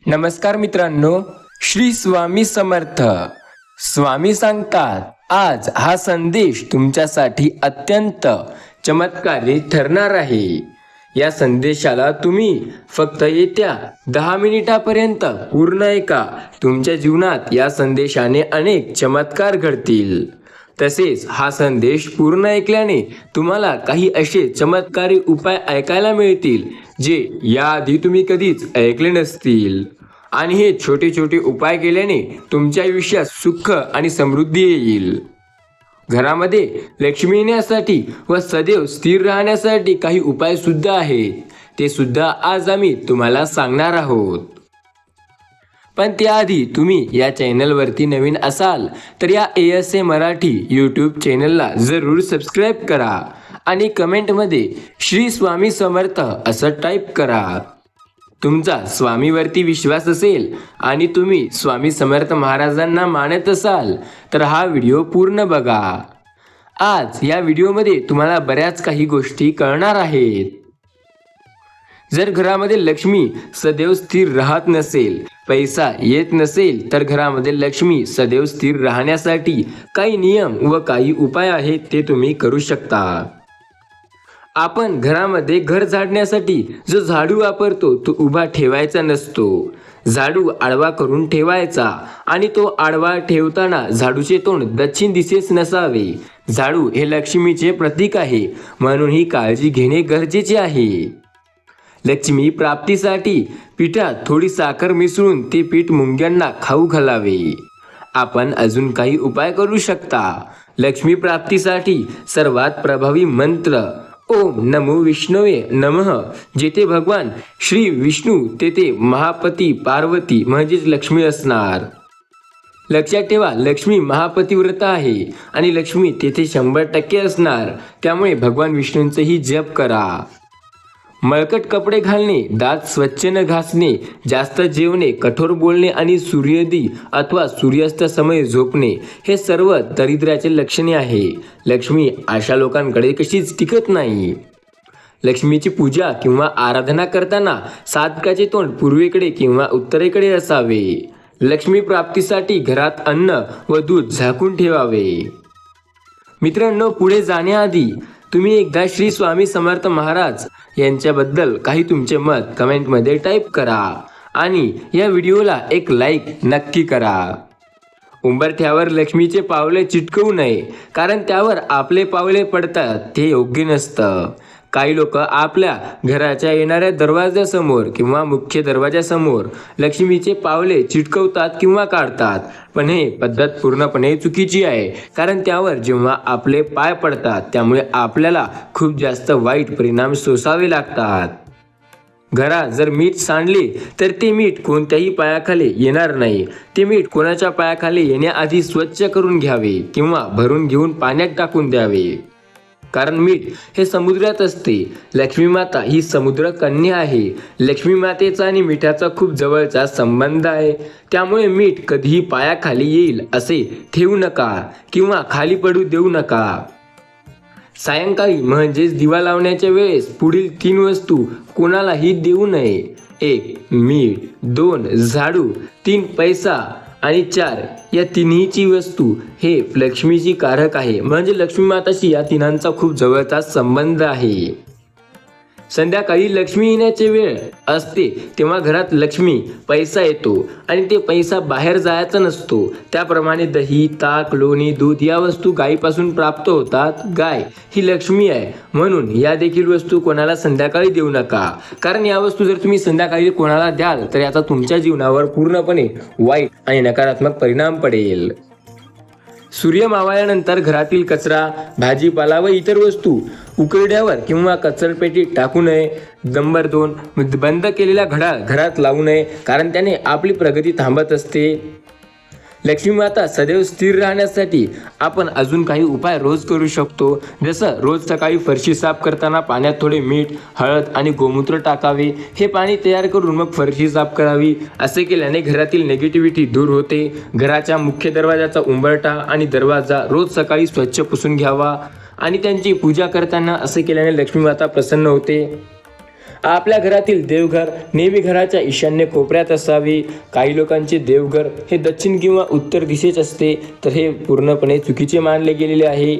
नमस्कार मित्रांनो, श्री स्वामी समर्थ. स्वामी सांगतात आज हा संदेश तुमच्यासाठी अत्यंत चमत्कारी ठरणार आहे. या संदेशाला तुम्ही फक्त येत्या 10 मिनिटापर्यंत पूर्ण ऐका. तुमच्या जीवनात या संदेशाने अनेक चमत्कार घडतील. तसेच हा संदेश पूर्ण ऐकल्याने तुम्हाला काही असे चमत्कारी उपाय ऐकायला मिळतील जे याआधी तुम्ही कधीच ऐकले नसतील. आणि हे छोटे छोटे उपाय केल्याने तुमच्या आयुष्यात सुख आणि समृद्धी येईल. घरामध्ये लक्ष्मी येण्यासाठी व सदैव स्थिर राहण्यासाठी काही उपाय सुद्धा आहेत. ते सुद्धा आज आम्ही तुम्हाला सांगणार आहोत. पण त्याआधी तुम्ही या चॅनलवरती नवीन असाल तर या ASA मराठी यूट्यूब चॅनलला जरूर सबस्क्राईब करा आणि कमेंटमध्ये श्री स्वामी समर्थ असं टाईप करा. तुमचा स्वामीवरती विश्वास असेल आणि तुम्ही स्वामी समर्थ महाराजांना मानत असाल तर हा व्हिडिओ पूर्ण बघा. आज या व्हिडिओमध्ये तुम्हाला बऱ्याच काही गोष्टी कळणार आहेत. जर घरामध्ये लक्ष्मी सदैव स्थिर राहत नसेल, पैसा येत नसेल तर घरामध्ये लक्ष्मी सदैव स्थिर राहण्यासाठी काही नियम व काही उपाय आहेत ते तुम्ही करू शकता. आपण घरामध्ये घर झाडण्यासाठी जो झाडू वापरतो तो उभा ठेवायचा नसतो. झाडू आडवा करून ठेवायचा आणि तो आडवा ठेवताना झाडूचे तोंड दक्षिण दिशेस नसावे. झाडू हे लक्ष्मीचे प्रतीक आहे, म्हणून ही काळजी घेणे गरजेचे आहे. लक्ष्मी प्राप्तीसाठी पिठात थोडी साखर मिसळून ते पीठ मुंग्यांना खाऊ घालावे. आपण अजून काही उपाय करू शकता. लक्ष्मी प्राप्तीसाठी सर्वात प्रभावी मंत्र ओम नमो विष्णवे नमः. जेथे भगवान श्री विष्णू तेथे महापती पार्वती म्हणजेच लक्ष्मी असणार. लक्षात ठेवा, लक्ष्मी महापतिव्रत आहे आणि लक्ष्मी तेथे 100% असणार. त्यामुळे भगवान विष्णूंचेही जप करा. मळकट कपडे घालणे, दात स्वच्छ न घासणे, जास्त जेवणे, कठोर बोलणे आणि सूर्योदय अथवा सूर्यास्त समय झोपणे हे सर्व दरिद्राचे लक्षणे आहे. लक्ष्मी अशा लोकांकडे कशीच टिकत नाही. लक्ष्मीची पूजा किंवा आराधना करताना साधकाचे तोंड पूर्वेकडे किंवा उत्तरेकडे असावे. लक्ष्मी प्राप्तीसाठी घरात अन्न व दूध झाकून ठेवावे. मित्रांनो, पुढे जाण्याआधी तुम्ही एकदा श्री स्वामी समर्थ महाराज यांच्याबद्दल काही तुमचे मत कमेंटमध्ये टाईप करा आणि या व्हिडिओला एक लाईक नक्की करा. उंबरठ्यावर लक्ष्मीचे पावले चिटकवू नये, कारण त्यावर आपले पावले पडतात, ते योग्य नसतं. काही लोक आपल्या घराच्या येणाऱ्या दरवाजासमोर किंवा मुख्य दरवाजासमोर लक्ष्मीचे पावले चिटकवतात किंवा काढतात, पण हे पद्धत पूर्णपणे चुकीची आहे. कारण त्यावर जेव्हा आपले पाय पडतात त्यामुळे आपल्याला खूप जास्त वाईट परिणाम सोसावे लागतात. घरात जर मीठ सांडले तर ते मीठ कोणत्याही पायाखाली येणार नाही. ते मीठ कोणाच्या पायाखाली येण्याआधी स्वच्छ करून घ्यावे किंवा भरून घेऊन पाण्यात टाकून द्यावे. कारण मीठ हे समुद्रात असते. लक्ष्मी माता ही समुद्र कन्या आहे. लक्ष्मी मातेचा आणि मिठाचा खूप जवळचा संबंध आहे. त्यामुळे मीठ कधीही पायाखाली येईल असे ठेवू नका किंवा खाली पडू देऊ नका. सायंकाळी म्हणजेच दिवा लावण्याच्या वेळेस पुढील 3 वस्तू कोणालाही देऊ नये. 1 मीठ, 2 झाडू, 3 पैसा आणि 4 या तिन्हीची वस्तू हे लक्ष्मीची कारक आहे. म्हणजे लक्ष्मी माताशी या तिन्हांचा खूप जवळचा संबंध आहे. संध्याकाळी लक्ष्मी येण्याची वेळ असते तेव्हा घरात लक्ष्मी पैसा येतो आणि ते पैसा बाहेर जायचा नसतो. त्याप्रमाणे दही, ताक, लोणी, दूध या वस्तू गायीपासून प्राप्त होतात. गाय ही लक्ष्मी आहे, म्हणून या देखील वस्तू कोणाला संध्याकाळी देऊ नका. कारण या वस्तू जर तुम्ही संध्याकाळी कोणाला द्याल तर याचा तुमच्या जीवनावर पूर्णपणे वाईट आणि नकारात्मक परिणाम पडेल. सूर्य मावळल्यानंतर घरातील कचरा, भाजीपाला व इतर वस्तू उकिरड्यावर किंवा कचरापेटीत टाकू नये. नंबर 2 बंद केलेला घड्याळ घरात लावू नये, कारण त्याने आपली प्रगती थांबत असते. लक्ष्मी माता सदैव स्थिर राहण्यासाठी आपण अजून काही उपाय रोज करू शकतो. जसं रोज सकाळी फरशी साफ करताना पाण्यात थोडे मीठ, हळद आणि गोमूत्र टाकावे. हे पाणी तयार करून मग फरशी साफ करावी. असे केल्याने घरातील निगेटिव्हिटी दूर होते. घराच्या मुख्य दरवाजाचा उंबरठा आणि दरवाजा रोज सकाळी स्वच्छ पुसून घ्यावा आणि त्यांची पूजा करताना असे केल्याने लक्ष्मी माता प्रसन्न होते. आपल्या घरातील देवघर नेहमी घराच्या ईशान्य कोपऱ्यात असावे. काही लोकांचे देवघर हे दक्षिण किंवा उत्तर दिशेच असते, तर हे पूर्णपणे चुकीचे मानले गेलेले आहे.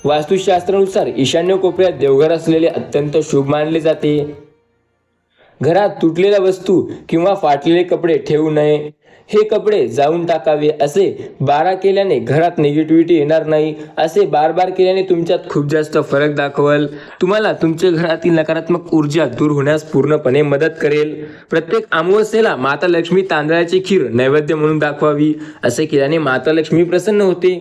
वास्तुशास्त्रानुसार ईशान्य कोपऱ्यात देवघर असलेले अत्यंत शुभ मानले जाते. घरात तुटलेल्या वस्तू किंवा फाटलेले कपडे ठेवू नये. हे कपडे जाऊन टाकावे. असे 12 केल्याने घरात निगेटिव्हिटी येणार नाही. असे बार केल्याने तुमच्यात खूप जास्त फरक दाखवल. तुम्हाला तुमच्या घरातील नकारात्मक ऊर्जा दूर होण्यास पूर्णपणे मदत करेल. प्रत्येक अमावस्येला माता लक्ष्मी तांदळाची खीर नैवेद्य म्हणून दाखवावी. असे केल्याने माता लक्ष्मी प्रसन्न होते.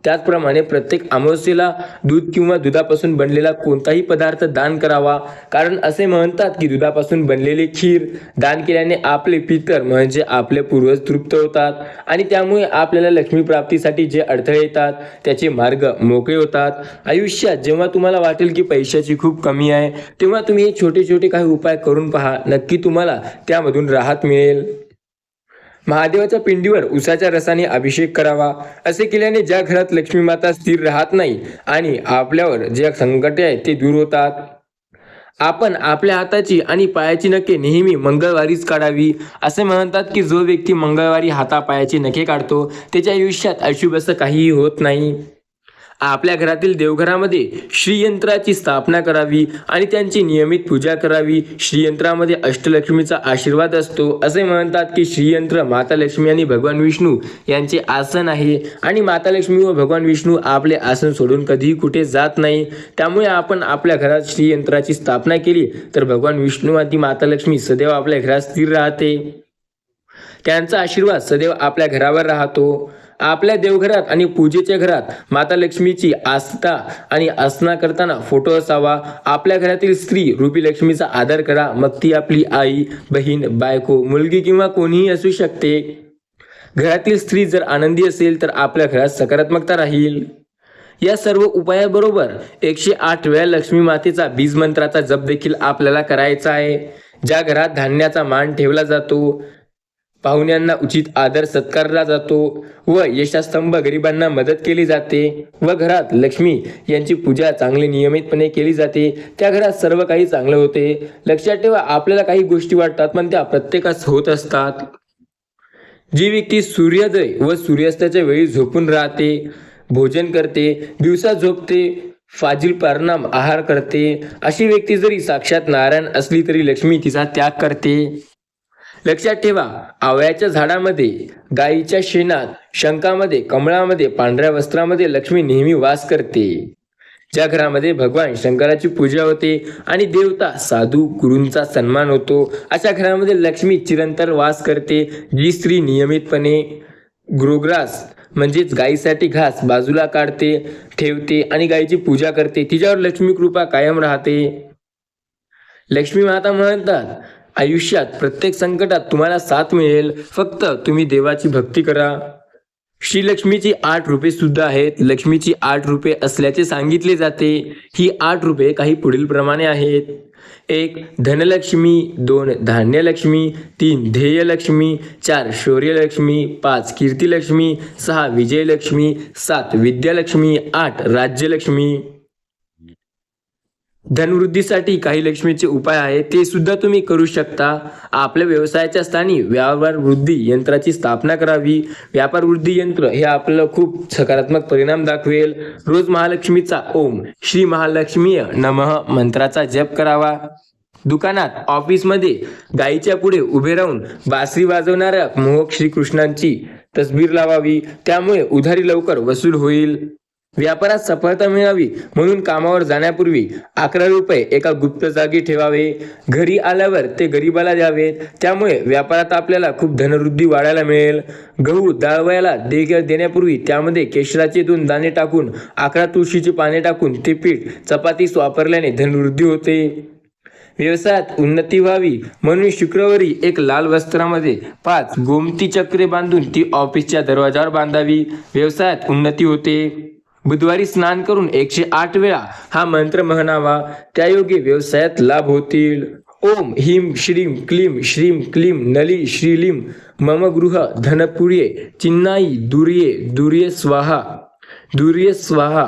त्याचप्रमाणे प्रत्येक अमावस्येला दूध किंवा दुधापासून बनलेला कोणताही पदार्थ दान करावा. कारण असे म्हणतात की दुधापासून बनलेली खीर दान केल्याने आपले पितर म्हणजे आपले पूर्वज तृप्त होतात आणि त्यामुळे आपल्याला लक्ष्मी प्राप्तीसाठी जे अडथळे येतात त्याचे मार्ग मोकळे होतात. आयुष्यात जेव्हा तुम्हाला वाटेल की पैशाची खूप कमी आहे, तेव्हा तुम्ही हे छोटे छोटे काही उपाय करून पहा. नक्की तुम्हाला त्यामधून राहत मिळेल. महादेवाच्या पिंडीवर उसाच्या रसाने अभिषेक करावा. असे केल्याने ज्या घरात लक्ष्मी माता स्थिर राहत नाही आणि आपल्यावर जे संकटे आहेत ते दूर होतात. आपण आपल्या हाताची आणि पायाची नखे नेहमी मंगळवारीच काढावी. असे म्हणतात की जो व्यक्ती मंगळवारी हातापायाची नखे काढतो त्याच्या आयुष्यात अशुभ असं काहीही होत नाही. आपल्या घरातील देवघरामध्ये श्रीयंत्राची स्थापना करावी आणि त्यांची नियमित पूजा करावी. श्रीयंत्रामध्ये अष्टलक्ष्मीचा आशीर्वाद असतो. असे म्हणतात की श्रीयंत्र माता लक्ष्मी आणि भगवान विष्णू यांचे आसन आहे आणि माता लक्ष्मी व भगवान विष्णू आपले आसन सोडून कधीही कुठे जात नाही. त्यामुळे आपण आपल्या घरात श्रीयंत्राची स्थापना केली तर भगवान विष्णू आणि माता लक्ष्मी सदैव आपल्या घरात स्थिर राहते. त्यांचा आशीर्वाद सदैव आपल्या घरावर राहतो. आपल्या देवघरात आणि पूजेच्या घरात माता लक्ष्मीची आस्था आणि आसना करताना फोटो असावा. आपल्या घरातील स्त्री रूपी लक्ष्मीचा आदर करा. मग ती आपली आई, बहीण, बायको, मुलगी किंवा कोणीही असू शकते. घरातील स्त्री जर आनंदी असेल तर आपल्या घरात सकारात्मकता राहील. या सर्व उपायाबरोबर 108 वेळा लक्ष्मी मातेचा बीज मंत्राचा जप देखील आपल्याला करायचा आहे. ज्या घरात धान्याचा मान ठेवला जातो, पाहुण्यांना उचित आदर सत्कारला जातो व यशास्तंभ गरिबांना मदत केली जाते व घरात लक्ष्मी यांची पूजा चांगली नियमितपणे केली जाते, त्या घरात सर्व काही चांगले होते. लक्षात ठेवा, आपल्याला काही गोष्टी वाटतात पण त्या प्रत्येकास होत असतात. जी व्यक्ती सूर्योदय व सूर्यास्ताच्या वेळी झोपून राहते, भोजन करते, दिवसा झोपते, फाजील परिणाम आहार करते, अशी व्यक्ती जरी साक्षात नारायण असली तरी लक्ष्मी तिचा त्याग करते. लक्षात ठेवा, आवळ्याच्या झाडामध्ये, गायीच्या शेणात, शंखामध्ये, कमळामध्ये, पांढऱ्या वस्त्रामध्ये लक्ष्मी नेहमी वास करते. ज्या घरामध्ये भगवान शंकराची पूजा होते आणि देवता साधू गुरूंचा सन्मान होतो, अशा घरामध्ये लक्ष्मी चिरंतर वास करते. जी स्त्री नियमितपणे गोग्रास म्हणजेच गायीसाठी घास बाजूला काढते, ठेवते आणि गायीची पूजा करते, तिच्यावर लक्ष्मी कृपा कायम राहते. लक्ष्मी माता म्हणतात, आयुष्यात प्रत्येक संकटात तुम्हाला साथ मिळेल, फक्त तुम्ही देवाची भक्ती करा. श्री लक्ष्मीची 8 रूपे सुद्धा आहेत. लक्ष्मीची 8 रूपे असल्याचे सांगितले जाते. ही 8 रूपे काही पुढील प्रमाणे आहेत. 1 धनलक्ष्मी, 2 धान्यलक्ष्मी, 3 ध्येयलक्ष्मी, 4 शौर्यलक्ष्मी, 5 कीर्तिलक्ष्मी, 6 विजयलक्ष्मी, 7 विद्यालक्ष्मी, 8 राज्यलक्ष्मी. धनवृद्धीसाठी काही लक्ष्मीचे उपाय आहेत, ते सुद्धा तुम्ही करू शकता. आपल्या व्यवसायाच्या स्थानी व्यापार वृद्धी यंत्राची स्थापना करावी. व्यापार वृद्धी यंत्र हे आपल्याला खूप सकारात्मक परिणाम दाखवेल. रोज महालक्ष्मीचा ओम श्री महालक्ष्मीय नमः मंत्राचा जप करावा. दुकानात, ऑफिसमध्ये गायीच्या पुढे उभे राहून बासरी वाजवणाऱ्या मोहक श्रीकृष्णांची तस्बीर लावावी. त्यामुळे उधारी लवकर वसूल होईल. व्यापारात सफलता मिळावी म्हणून कामावर जाण्यापूर्वी 11 रुपये एका गुप्त जागी ठेवावे. घरी आल्यावर ते गरिबाला द्यावेत. त्यामुळे व्यापारात आपल्याला खूप धनवृद्धी वाढायला मिळेल. गहू दळवायला देण्यापूर्वी त्यामध्ये केशराचे 2 दाणे टाकून 11 तुळशीची पाने टाकून ते पीठ चपातीस वापरल्याने धनवृद्धी होते. व्यवसायात उन्नती व्हावी म्हणून शुक्रवारी एक लाल वस्त्रामध्ये 5 गोमती चक्रे बांधून ती ऑफिसच्या दरवाजावर बांधावी. व्यवसायात उन्नती होते. बुधवारी स्नान करून 108 वेळा हा मंत्र म्हणावा. त्यायोगे व्यवसायात लाभ होतील. ओम ह्रीं श्रीं क्लीं श्रीं क्लीं नली श्रीलीं मम गृह धनपुर्ये चिन्नाई दुर्ये दुर्ये स्वाहा दुर्ये स्वाहा.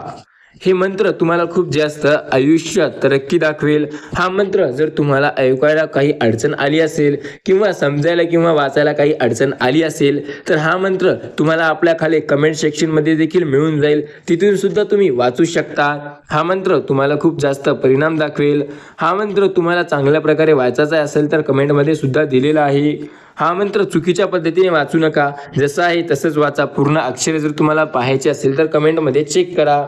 हे मंत्र तुम्हाला खूप जास्त आयुष्यात तरक्की दाखवेल. हा मंत्र जर तुम्हाला ऐकायला काही अडचण आली असेल किंवा समजायला किंवा वाचायला काही अडचण आली असेल तर हा मंत्र तुम्हाला आपल्या खाली कमेंट सेक्शनमध्ये देखील मिळून जाईल. तिथून सुद्धा तुम्ही वाचू शकता. हा मंत्र तुम्हाला खूप जास्त परिणाम दाखवेल. हा मंत्र तुम्हाला चांगल्या प्रकारे वाचायचा असेल तर कमेंटमध्ये सुद्धा दिलेला आहे. हा मंत्र चुकीच्या पद्धतीने वाचू नका. जसं आहे तसंच वाचा. पूर्ण अक्षरे जर तुम्हाला पाहायचे असेल तर कमेंटमध्ये चेक करा.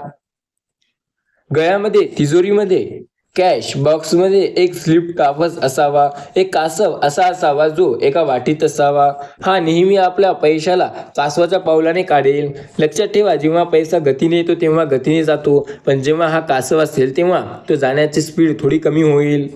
गळ्यामध्ये, तिजोरीमध्ये, कॅश बॉक्समध्ये एक स्लिप कागद असावा. एक कासव असा असावा जो एका वाटीत असावा. हा नेहमी आपल्या पैशाला कासवाच्या पावलाने काढेल. लक्षात ठेवा, जेव्हा पैसा गतीने येतो तेव्हा गतीने जातो, पण जेव्हा हा कासव असेल तेव्हा तो जाण्याची स्पीड थोडी कमी होईल.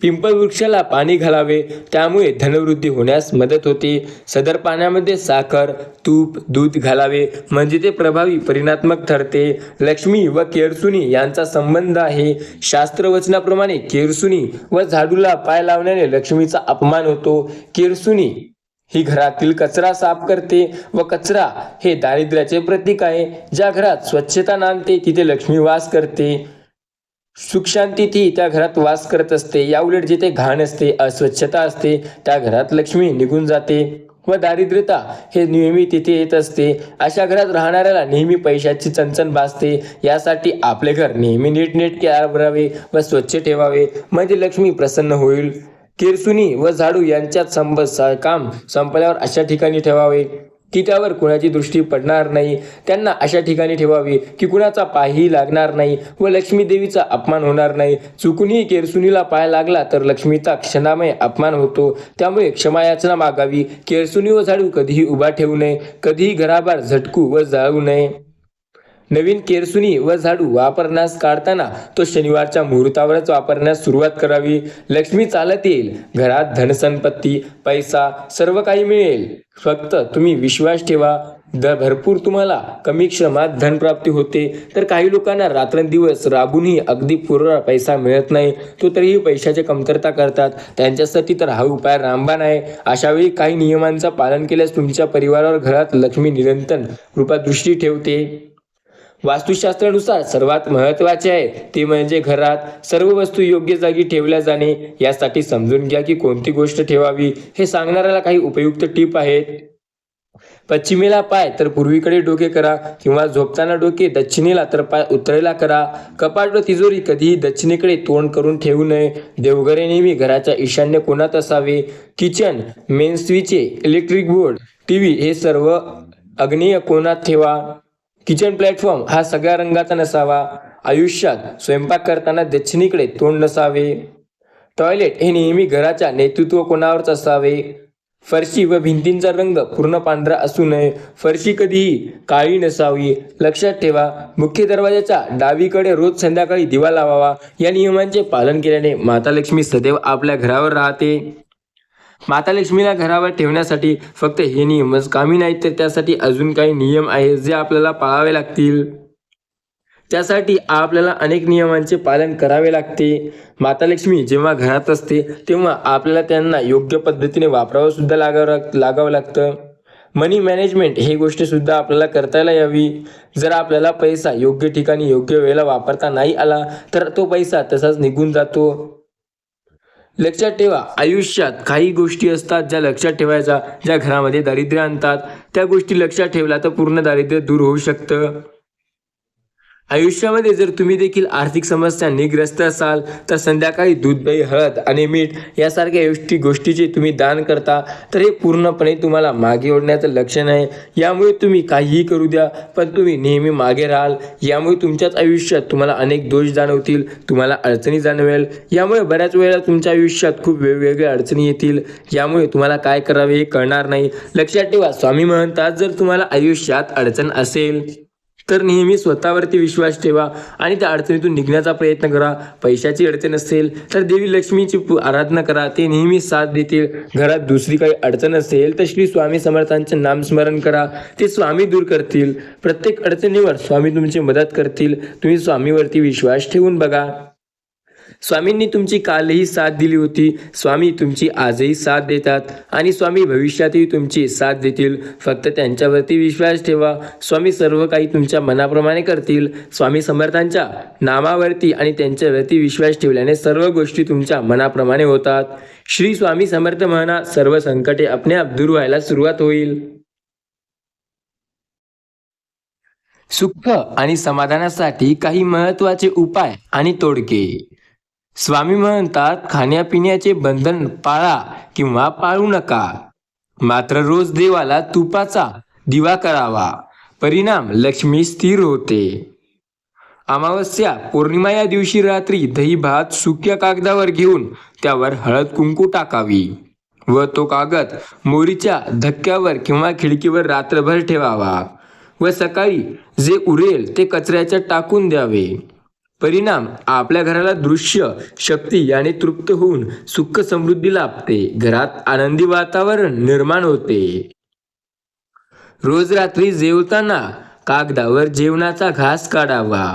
पिंपळ वृक्षाला पाणी घालावे, त्यामुळे धनवृद्धी होण्यास मदत होते. सदर पाण्यामध्ये साखर, तूप, दूध घालावे, म्हणजे ते प्रभावी परिणात्मक ठरते. लक्ष्मी व केरसुनी यांचा संबंध आहे. शास्त्रवचनाप्रमाणे केरसुनी व झाडूला पाय लावण्याने लक्ष्मीचा अपमान होतो. केरसुनी ही घरातील कचरा साफ करते व कचरा हे दारिद्र्याचे प्रतीक आहे. ज्या घरात स्वच्छता नांदते तिथे लक्ष्मी वास करते. सुखशांती ती त्या घरात वास करत असते. याउलट जिथे घाण असते, अस्वच्छता असते, त्या घरात लक्ष्मी निघून जाते व दारिद्र्यता हे नेहमी तिथे येत असते. अशा घरात राहणाऱ्याला नेहमी पैशाची चणचण भासते. यासाठी आपले घर नेहमी नीटनेटके आवरावे व स्वच्छ ठेवावे, म्हणजे लक्ष्मी प्रसन्न होईल. केरसुनी व झाडू यांच्यात काम संपल्यावर अशा ठिकाणी ठेवावे की त्यावर कुणाची दृष्टी पडणार नाही. त्यांना अशा ठिकाणी ठेवावे की कुणाचा पायही लागणार नाही व लक्ष्मी देवीचा अपमान होणार नाही. चुकूनही केरसुनीला पाय लागला तर लक्ष्मीचा क्षमामय अपमान होतो. त्यामुळे क्षमायाचना मागावी. केरसुनी व झाडू कधीही उभा ठेवू नये, कधीही घराबाहेर झटकू व जाळू नये. नवीन केरसुनी व झाडू वापरण्यास काढताना तो शनिवारच्या मुहूर्तावरच वापरण्यास सुरुवात करावी. लक्ष्मी चालत येईल. घरात धनसंपत्ती, पैसा सर्व काही मिळेल. फक्त तुम्ही विश्वास ठेवा. भरपूर तुम्हाला कमी श्रमात धनप्राप्ती होते. तर काही लोकांना रात्रंदिवस राबूनही अगदी पुरा पैसा मिळत नाही, तो तरीही पैशाची कमतरता करतात. त्यांच्यासाठी तर हा उपाय रामबाण आहे. अशा वेळी काही नियमांचं पालन केल्यास तुमच्या परिवारावर, घरात लक्ष्मी निरंतर कृपादृष्टी ठेवते. वास्तुशास्त्रानुसार सर्वात महत्त्वाचे आहे ते म्हणजे घरात सर्व वस्तू योग्य जागी ठेवल्या जाणे. यासाठी समजून घ्या की कोणती गोष्ट ठेवावी. हे सांगणाऱ्याला काही उपयुक्त टिप आहेत. पश्चिमेला पाय तर पूर्वीकडे डोके करा, किंवा झोपताना डोके दक्षिणेला तर पाय उत्तरेला करा. कपाट व तिजोरी कधीही दक्षिणेकडे तोंड करून ठेवू नये. देवघरे नेहमी घराच्या ईशान्य कोणात असावे. किचन, मेन स्विचे, इलेक्ट्रिक बोर्ड, टीव्ही हे सर्व आग्नेय कोणात ठेवा. किचन प्लॅटफॉर्म हा सगळ्या रंगाचा नसावा. आयुष्यात स्वयंपाक करताना दक्षिणेकडे तोंड नसावे. टॉयलेट हे नेहमी घराच्या नेतृत्व कोणावरच असावे. फरशी व भिंतींचा रंग पूर्ण पांढरा असू नये. फरशी कधीही काळी नसावी. लक्षात ठेवा, मुख्य दरवाजाच्या डावीकडे रोज संध्याकाळी दिवा लावावा. या नियमांचे पालन केल्याने माता लक्ष्मी सदैव आपल्या घरावर राहते. माता लक्ष्मीला घरावर ठेवण्यासाठी फक्त हे नियमच कामी नाहीत, तर त्यासाठी अजून काही नियम आहेत जे आपल्याला पाळावे लागतील. त्यासाठी आपल्याला अनेक नियमांचे पालन करावे लागते. माता लक्ष्मी जेव्हा घरात असते तेव्हा आपल्याला त्यांना योग्य पद्धतीने वापरावं सुद्धा लागावं लागतं. मनी मॅनेजमेंट ही गोष्ट सुद्धा आपल्याला करता यावी. जर आपल्याला पैसा योग्य ठिकाणी योग्य वेळेला वापरता नाही आला तर तो पैसा तसाच निघून जातो. लक्षात ठेवा, आयुष्यात काही गोष्टी असतात ज्या लक्षात ठेवायच्या, ज्या घरामध्ये दारिद्र्य आणतात. त्या गोष्टी लक्षात ठेवल्या तर पूर्ण दारिद्र्य दूर होऊ शकतं. आयुष्यामध्ये जर तुम्ही देखील आर्थिक समस्यांनी ग्रस्त असाल तर संध्याकाळी दूध, दही, हळद आणि मीठ यासारख्या गोष्टीचे तुम्ही दान करता तर हे पूर्णपणे तुम्हाला मागे ओढण्याचं लक्षण आहे. यामुळे तुम्ही काहीही करू द्या पण तुम्ही नेहमी मागे राहाल. यामुळे तुमच्याच आयुष्यात तुम्हाला अनेक दोष जाणवतील, तुम्हाला अडचणी जाणवेल. यामुळे बऱ्याच वेळेला तुमच्या आयुष्यात खूप वेगवेगळ्या अडचणी येतील. यामुळे तुम्हाला काय करावे हे कळणार नाही. लक्षात ठेवा, स्वामी म्हणतात, जर तुम्हाला आयुष्यात अडचण असेल तर नेहमी स्वतःवरती विश्वास ठेवा आणि त्या अडचणीतून निघण्याचा प्रयत्न करा. पैशाची अडचण असेल तर देवी लक्ष्मीची आराधना करा, ते नेहमी साथ देतील. घरात दुसरी काही अडचण असेल तर श्री स्वामी समर्थांचे नामस्मरण करा, ते स्वामी दूर करतील. प्रत्येक अडचणीवर स्वामी तुमची मदत करतील. तुम्ही स्वामीवरती विश्वास ठेवून बघा. स्वामींनी तुमची कालही साथ दिली होती, स्वामी तुमची आजही साथ देतात आणि स्वामी भविष्यातही तुमची साथ देतील. फक्त त्यांच्यावरती विश्वास ठेवा. स्वामी सर्व काही तुमच्या मनाप्रमाणे करतील. स्वामी समर्थांच्या नामावरती आणि त्यांच्यावरती विश्वास ठेवल्याने सर्व गोष्टी तुमच्या मनाप्रमाणे होतात. श्री स्वामी समर्थ म्हणा, सर्व संकटे आपोआप दूर व्हायला सुरुवात होईल. सुख आणि समाधानासाठी काही महत्त्वाचे उपाय आणि तोडगे. स्वामी म्हणतात, खाण्यापिण्याचे बंधन पाळा किंवा पाळू नका, मात्र रोज देवाला तुपाचा दिवा करावा. परिणाम लक्ष्मी स्थिर होते. अमावस्या पौर्णिमा या दिवशी रात्री दही भात सुक्या कागदावर घेऊन त्यावर हळद कुंकू टाकावी व तो कागद मोरीच्या धक्क्यावर किंवा खिडकीवर रात्रभर ठेवावा व सकाळी जे उरेल ते कचऱ्याच्यात टाकून द्यावे. परिणाम आपल्या घराला दृश्य शक्ती याने तृप्त होऊन सुख समृद्धी लाभते. घरात आनंदी वातावरण निर्माण होते. रोज रात्री जेवताना कागदावर जेवणाचा घास काढावा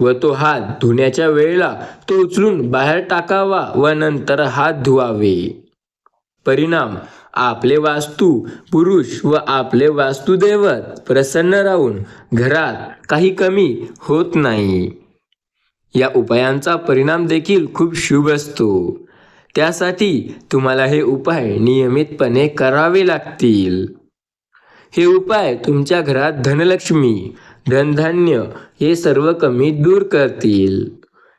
व तो हात धुण्याच्या वेळेला तो उचलून बाहेर टाकावा व नंतर हात धुवावे. परिणाम आपले वास्तू पुरुष व आपले वास्तुदैवत प्रसन्न राहून घरात काही कमी होत नाही. या उपायांचा परिणाम देखील खूप शुभ असतो. त्यासाठी तुम्हाला हे उपाय नियमितपणे करावे लागतील. हे उपाय तुमच्या घरात धनलक्ष्मी, धनधान्य हे सर्व कमी दूर करतील.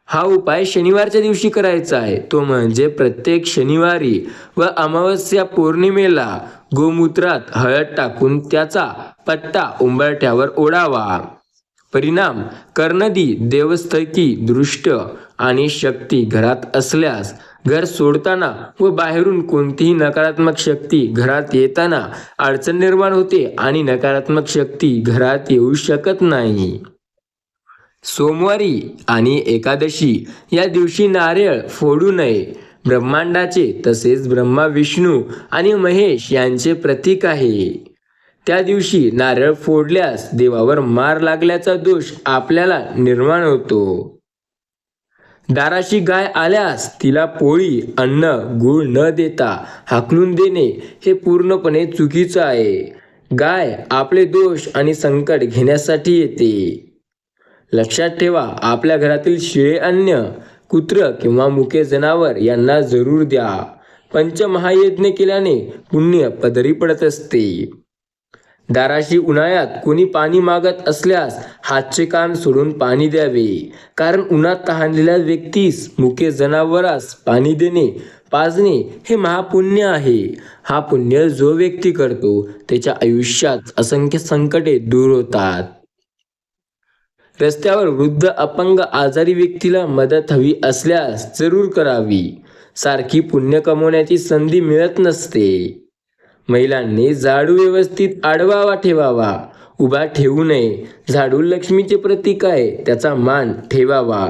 हा उपाय शनिवारच्या दिवशी करायचा आहे. तो म्हणजे प्रत्येक शनिवारी व अमावस्या पौर्णिमेला गोमूत्रात हळद टाकून त्याचा पट्टा उंबरठ्यावर ओढावा. परिणाम कर्णदी, देवस्थकी, दृष्ट आणि शक्ती घरात असल्यास घर सोडताना व बाहेरून कोणतीही नकारात्मक शक्ती घरात येताना अडचण निर्माण होते आणि नकारात्मक शक्ती घरात येऊ शकत नाही. सोमवारी आणि एकादशी या दिवशी नारळ फोडू नये. ब्रह्मांडाचे तसेच ब्रह्मा, विष्णू आणि महेश यांचे प्रतीक आहे. त्या दिवशी नारळ फोडल्यास देवावर मार लागल्याचा दोष आपल्याला निर्माण होतो. दाराशी गाय आल्यास तिला पोळी, अन्न, गूळ न देता हाकलून देणे हे पूर्णपणे चुकीचं आहे. गाय आपले दोष आणि संकट घेण्यासाठी येते. लक्षात ठेवा, आपल्या घरातील शिळे अन्न, कुत्र किंवा मुके जनावर यांना जरूर द्या. पंचमहायज्ञ केल्याने पुण्य पदरी पडत असते. दाराशी उन्हाळ्यात कोणी पाणी मागत असल्यास हातचे काम सोडून पाणी द्यावे, कारण उन्हात तहानलेल्या व्यक्तीस, मुके जनावरास पाणी देणे, पाजणे हे महापुण्य आहे. हा पुण्य जो व्यक्ती करतो त्याच्या आयुष्यात असंख्य संकटे दूर होतात. रस्त्यावर वृद्ध, अपंग, आजारी व्यक्तीला मदत हवी असल्यास जरूर करावी. सारखी पुण्य कमवण्याची संधी मिळत नसते. महिलांनी झाडू व्यवस्थित आडवा ठेवावा, उभा ठेवू नये. झाडू लक्ष्मीचे प्रतीक आहे, त्याचा मान ठेवावा.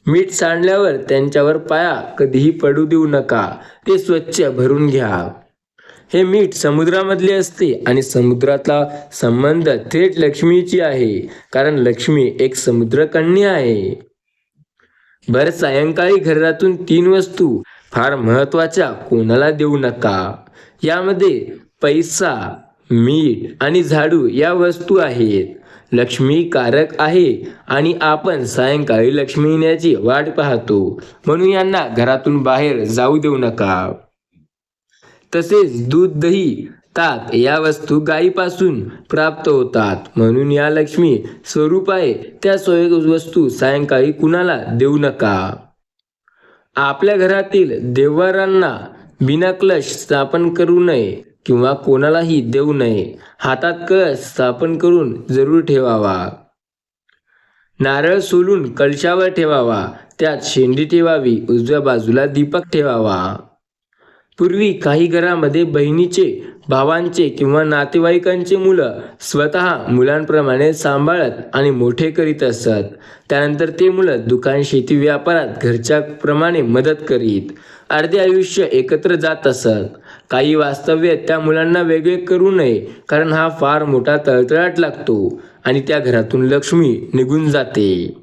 मीठ सांडल्यावर त्यांच्यावर पाया कधीही पडू देऊ नका, ते स्वच्छ भरून घ्या. हे मीठ समुद्रामधले असते आणि समुद्रातला संबंध थेट लक्ष्मीची आहे, कारण लक्ष्मी एक समुद्रकन्या आहे. भर सायंकाळी घरातून 3 वस्तू फार महत्त्वाच्या कोणाला देऊ नका. यामध्ये पैसा, मीठ आणि झाडू या वस्तू आहेत. लक्ष्मी कारक आहे आणि आपण सायंकाळी लक्ष्मी येण्याची वाट पाहतो, म्हणून यांना घरातून बाहेर जाऊ देऊ नका. तसेच दूध, दही, ताक या वस्तू गायीपासून प्राप्त होतात, म्हणून या लक्ष्मी स्वरूप आहे. त्या वस्तू सायंकाळी कुणाला देऊ नका. आपल्या घरातील देव्हारांना बिना कलश स्थापन करू नये किंवा कोणालाही देऊ नये. हातात कलश स्थापन करून जरूर ठेवावा. नारळ सोलून कलशावर ठेवावा, त्यात शेंडी ठेवावी. उजव्या बाजूला दीपक ठेवावा. पूर्वी काही घरामध्ये बहिणीचे, भावांचे किंवा नातेवाईकांचे मुलं स्वतः मुलांप्रमाणे सांभाळत आणि मोठे करीत असत. त्यानंतर ते मुलं दुकान, शेती, व्यापारात घरच्या प्रमाणे मदत करीत. अर्धे आयुष्य एकत्र जात असत. काही वास्तव्य त्या मुलांना वेगळे करू नये, कारण हा फार मोठा तळतळाट लागतो आणि त्या घरातून लक्ष्मी निघून जाते.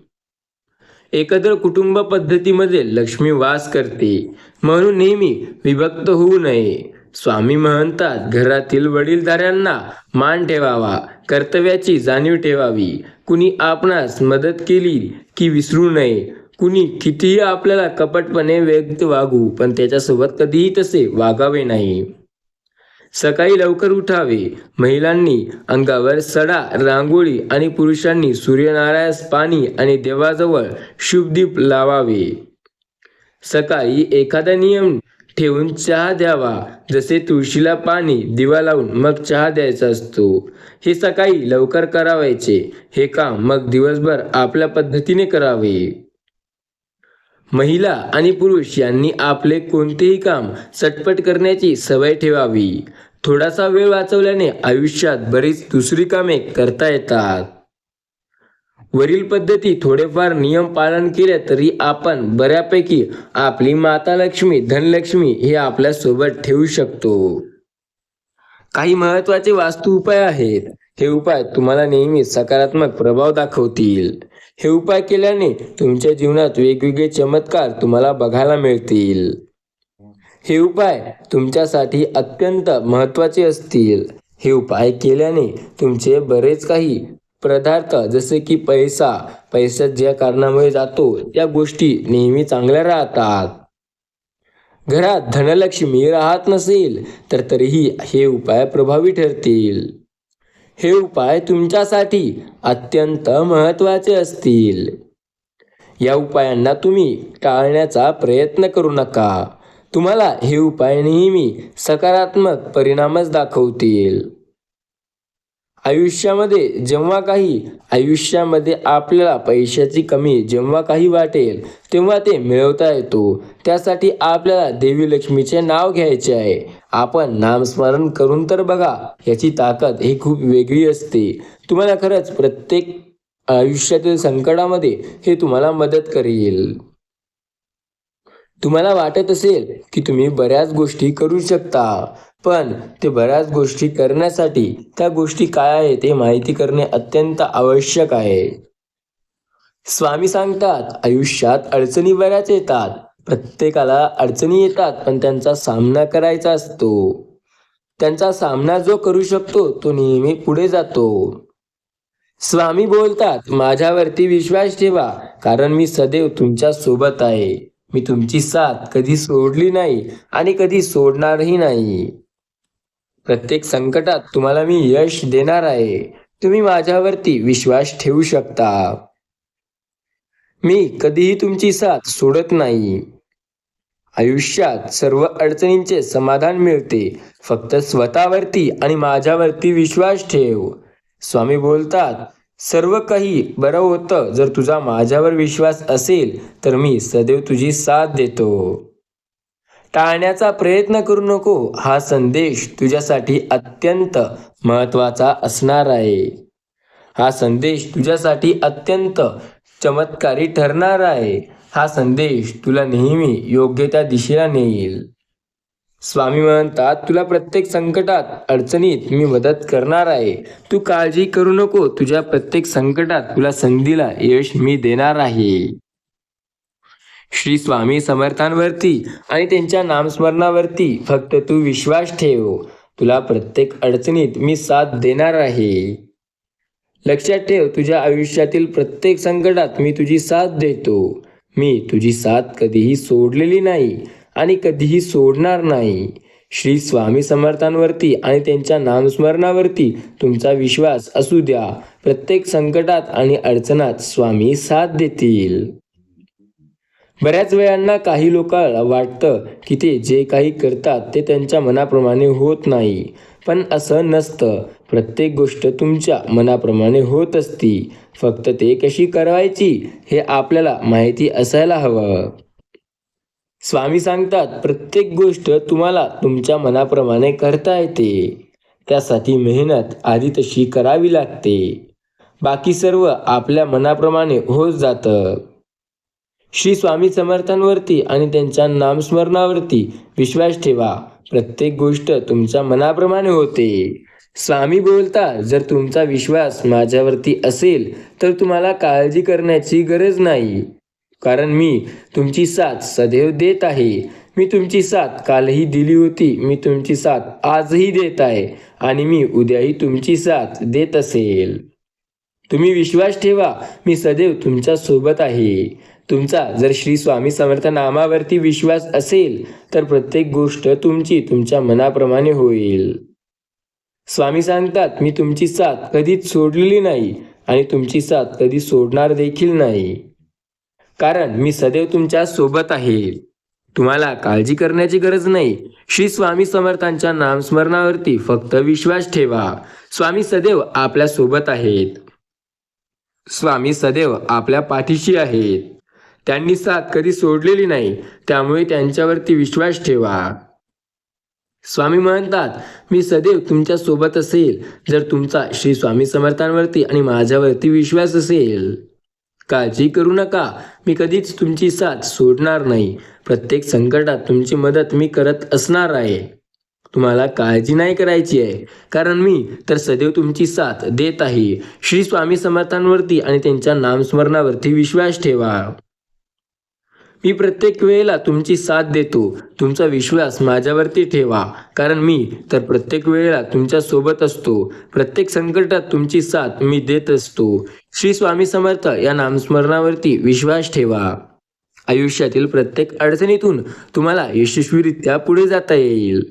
एकत्र कुटुंब पद्धतीमध्ये लक्ष्मी वास करते, म्हणून नेहमी विभक्त होऊ नये. स्वामी म्हणतात, घरातील वडीलधाऱ्यांना मान ठेवावा, कर्तव्याची जाणीव ठेवावी. कुणी आपणास मदत केली की विसरू नये. कुणी कितीही आपल्याला कपटपणे व्यक्त वागू, पण त्याच्यासोबत कधीही तसे वागावे नाही. सकाळी लवकर उठावे. महिलांनी अंगावर सडा, रांगोळी आणि पुरुषांनी सूर्यनारायणास पाणी आणि देवाजवळ शुभदीप लावावे. सकाळी एखादा नियम ठेवून चहा द्यावा, जसे तुळशीला पाणी, दिवा लावून मग चहा द्यायचा असतो. हे सकाळी लवकर करावायचे. हे काम मग दिवसभर आपल्या पद्धतीने करावे. महिला आणि पुरुष यांनी आपले कोणतेही काम चटपट करण्याची सवय ठेवावी. थोडासा वेळ वाचवल्याने आयुष्यात बरीच दुसरी कामे करता येतात. वरील पद्धती थोडेफार नियम पालन केले तरी आपण बऱ्यापैकी आपली माता लक्ष्मी, धनलक्ष्मी हे आपल्या सोबत ठेवू शकतो. काही महत्त्वाचे वास्तू उपाय आहेत. हे उपाय तुम्हाला नेहमी सकारात्मक प्रभाव दाखवतील. हे उपाय केल्याने तुमच्या जीवनात वेगवेगळे चमत्कार तुम्हाला बघायला मिळतील. हे उपाय तुमच्यासाठी अत्यंत महत्त्वाचे असतील. हे उपाय केल्याने तुमचे बरेच काही पदार्थ, जसे की पैसा ज्या कारणामुळे जातो त्या गोष्टी नेहमी चांगल्या राहतात. घरात धनलक्ष्मी राहत नसेल तर तरीही हे उपाय प्रभावी ठरतील. हे उपाय तुमच्यासाठी अत्यंत महत्त्वाचे असतील. या उपायांना तुम्ही टाळण्याचा प्रयत्न करू नका. तुम्हाला हे उपाय नेहमी सकारात्मक परिणामच दाखवतील. आयुष्यामध्ये आपल्याला पैशाची कमी जेव्हा काही वाटेल तेव्हा ते मिळवता येतो. त्यासाठी आपल्याला देवी लक्ष्मीचे नाव घ्यायचे आहे. आपण नामस्मरण करून तर बघा, याची ताकद ही खूप वेगळी असते. तुम्हाला खरंच प्रत्येक आयुष्यातील संकटामध्ये हे तुम्हाला मदत करेल. तुम्हाला वाटत असेल की तुम्ही बऱ्याच गोष्टी करू शकता, पण ते बऱ्याच गोष्टी करण्यासाठी त्या गोष्टी काय आहेत हे माहिती करणे अत्यंत आवश्यक आहे. स्वामी सांगतात, आयुष्यात अडचणी बऱ्याच येतात. प्रत्येकाला अडचणी येतात, पण त्यांचा सामना करायचा असतो. त्यांचा सामना जो करू शकतो तो नेहमी पुढे जातो. स्वामी बोलतात, माझ्यावरती विश्वास ठेवा, कारण मी सदैव तुमच्या सोबत आहे. मी तुमची साथ कधी सोडली नाही आणि कधी सोडणारही नाही. प्रत्येक संकटात तुम्हाला मी यश देणार आहे. तुम्ही माझ्यावरती विश्वास ठेवू शकता. मी कधीही तुमची साथ सोडत नाही. आयुष्यात सर्व अडचणींचे समाधान मिळते. फक्त स्वतःवरती आणि माझ्यावरती विश्वास ठेव. स्वामी बोलतात, सर्व काही बरं होतं जर तुझा माझ्यावर विश्वास असेल तर मी सदैव तुझी साथ देतो. टाळण्याचा प्रयत्न करू नको. हा संदेश तुझ्यासाठी अत्यंत महत्त्वाचा असणार आहे. हा संदेश तुझ्यासाठी अत्यंत चमत्कारी ठरणार आहे. हा संदेश तुला नेहमी योग्य त्या दिशेला नेईल. स्वामी म्हणतात, तुला प्रत्येक संकटात, अडचणीत मी मदत करणार आहे. तू काळजी करू नको. तुझ्या प्रत्येक संकटात तुला संधीला यश मी देणार आहे. श्री स्वामी समर्थांवरती आणि त्यांच्या नामस्मरणावरती फक्त तू विश्वास ठेव. तुला प्रत्येक अडचणीत मी साथ देणार आहे. लक्षात ठेव, तुझ्या आयुष्यातील प्रत्येक संकटात मी तुझी साथ देतो. मी तुझी साथ कधीही सोडलेली नाही आणि कधीही सोडणार नाही. श्री स्वामी समर्थांवरती आणि त्यांच्या नामस्मरणावरती तुमचा विश्वास असू द्या. प्रत्येक संकटात आणि अडचणात स्वामी साथ देतील. बऱ्याच वेळांना काही लोकांना वाटतं की ते जे काही करतात ते त्यांच्या मनाप्रमाणे होत नाही, पण असं नसतं. प्रत्येक गोष्ट तुमच्या मनाप्रमाणे होत असती. फक्त ते कशी करायची हे आपल्याला माहिती असायला हवं. स्वामी सांगतात, प्रत्येक गोष्ट तुम्हाला तुमच्या मनाप्रमाणे करता येते. त्यासाठी मेहनत आधी तशी करावी लागते. बाकी सर्व आपल्या मनाप्रमाणे होत जातं. श्री स्वामी समर्थांवरती आणि त्यांच्या नामस्मरणावरती विश्वास ठेवा. प्रत्येक गोष्ट तुमच्या मनाप्रमाणे होते. स्वामी बोलतात, जर तुमचा विश्वास माझ्यावरती असेल तर तुम्हाला काळजी करण्याची गरज नाही. कारण मी तुमची साथ सदैव देत आहे. मी तुमची साथ कालही दिली होती, मी तुमची साथ आजही देत आहे आणि मी उद्याही तुमची साथ देत असेल. तुम्ही विश्वास ठेवा, मी सदैव तुमच्या सोबत आहे. तुमचा जर श्री स्वामी समर्थ नामावरती विश्वास असेल तर प्रत्येक गोष्ट तुमची तुमच्या मनाप्रमाणे होईल. स्वामी सांगतात, मी तुमची साथ कधीच सोडलेली नाही आणि तुमची साथ कधी सोडणार देखील नाही, कारण मी सदैव तुमच्या सोबत आहे. तुम्हाला काळजी करण्याची गरज नाही. श्री स्वामी समर्थांच्या नामस्मरणावरती फक्त विश्वास ठेवा. स्वामी सदैव आपल्या सोबत आहेत. स्वामी सदैव आपल्या पाठीशी आहेत. त्यांनी साथ कधी सोडलेली नाही, त्यामुळे त्यांच्यावरती विश्वास ठेवा. स्वामी म्हणतात, मी सदैव तुमच्या सोबत असेल जर तुमचा श्री स्वामी समर्थांवरती आणि माझ्यावरती विश्वास असेल. काळजी करू नका, मी कधीच तुमची साथ सोडणार नाही. प्रत्येक संकटात तुमची मदत मी करत असणार आहे. तुम्हाला काळजी नाही करायची आहे, कारण मी तर सदैव तुमची साथ देत आहे. श्री स्वामी समर्थांवरती आणि त्यांच्या नामस्मरणावरती विश्वास ठेवा. मी प्रत्येक वेळेला तुमची साथ देतो. तुमचा विश्वास माझ्यावरती ठेवा, कारण मी तर प्रत्येक वेळेला तुमच्या सोबत असतो. प्रत्येक संकटात तुमची साथ मी देत असतो. श्री स्वामी समर्थ या नामस्मरणावरती विश्वास ठेवा. आयुष्यातील प्रत्येक अडचणीतून तुम्हाला यशस्वीरित्या पुढे जाता येईल.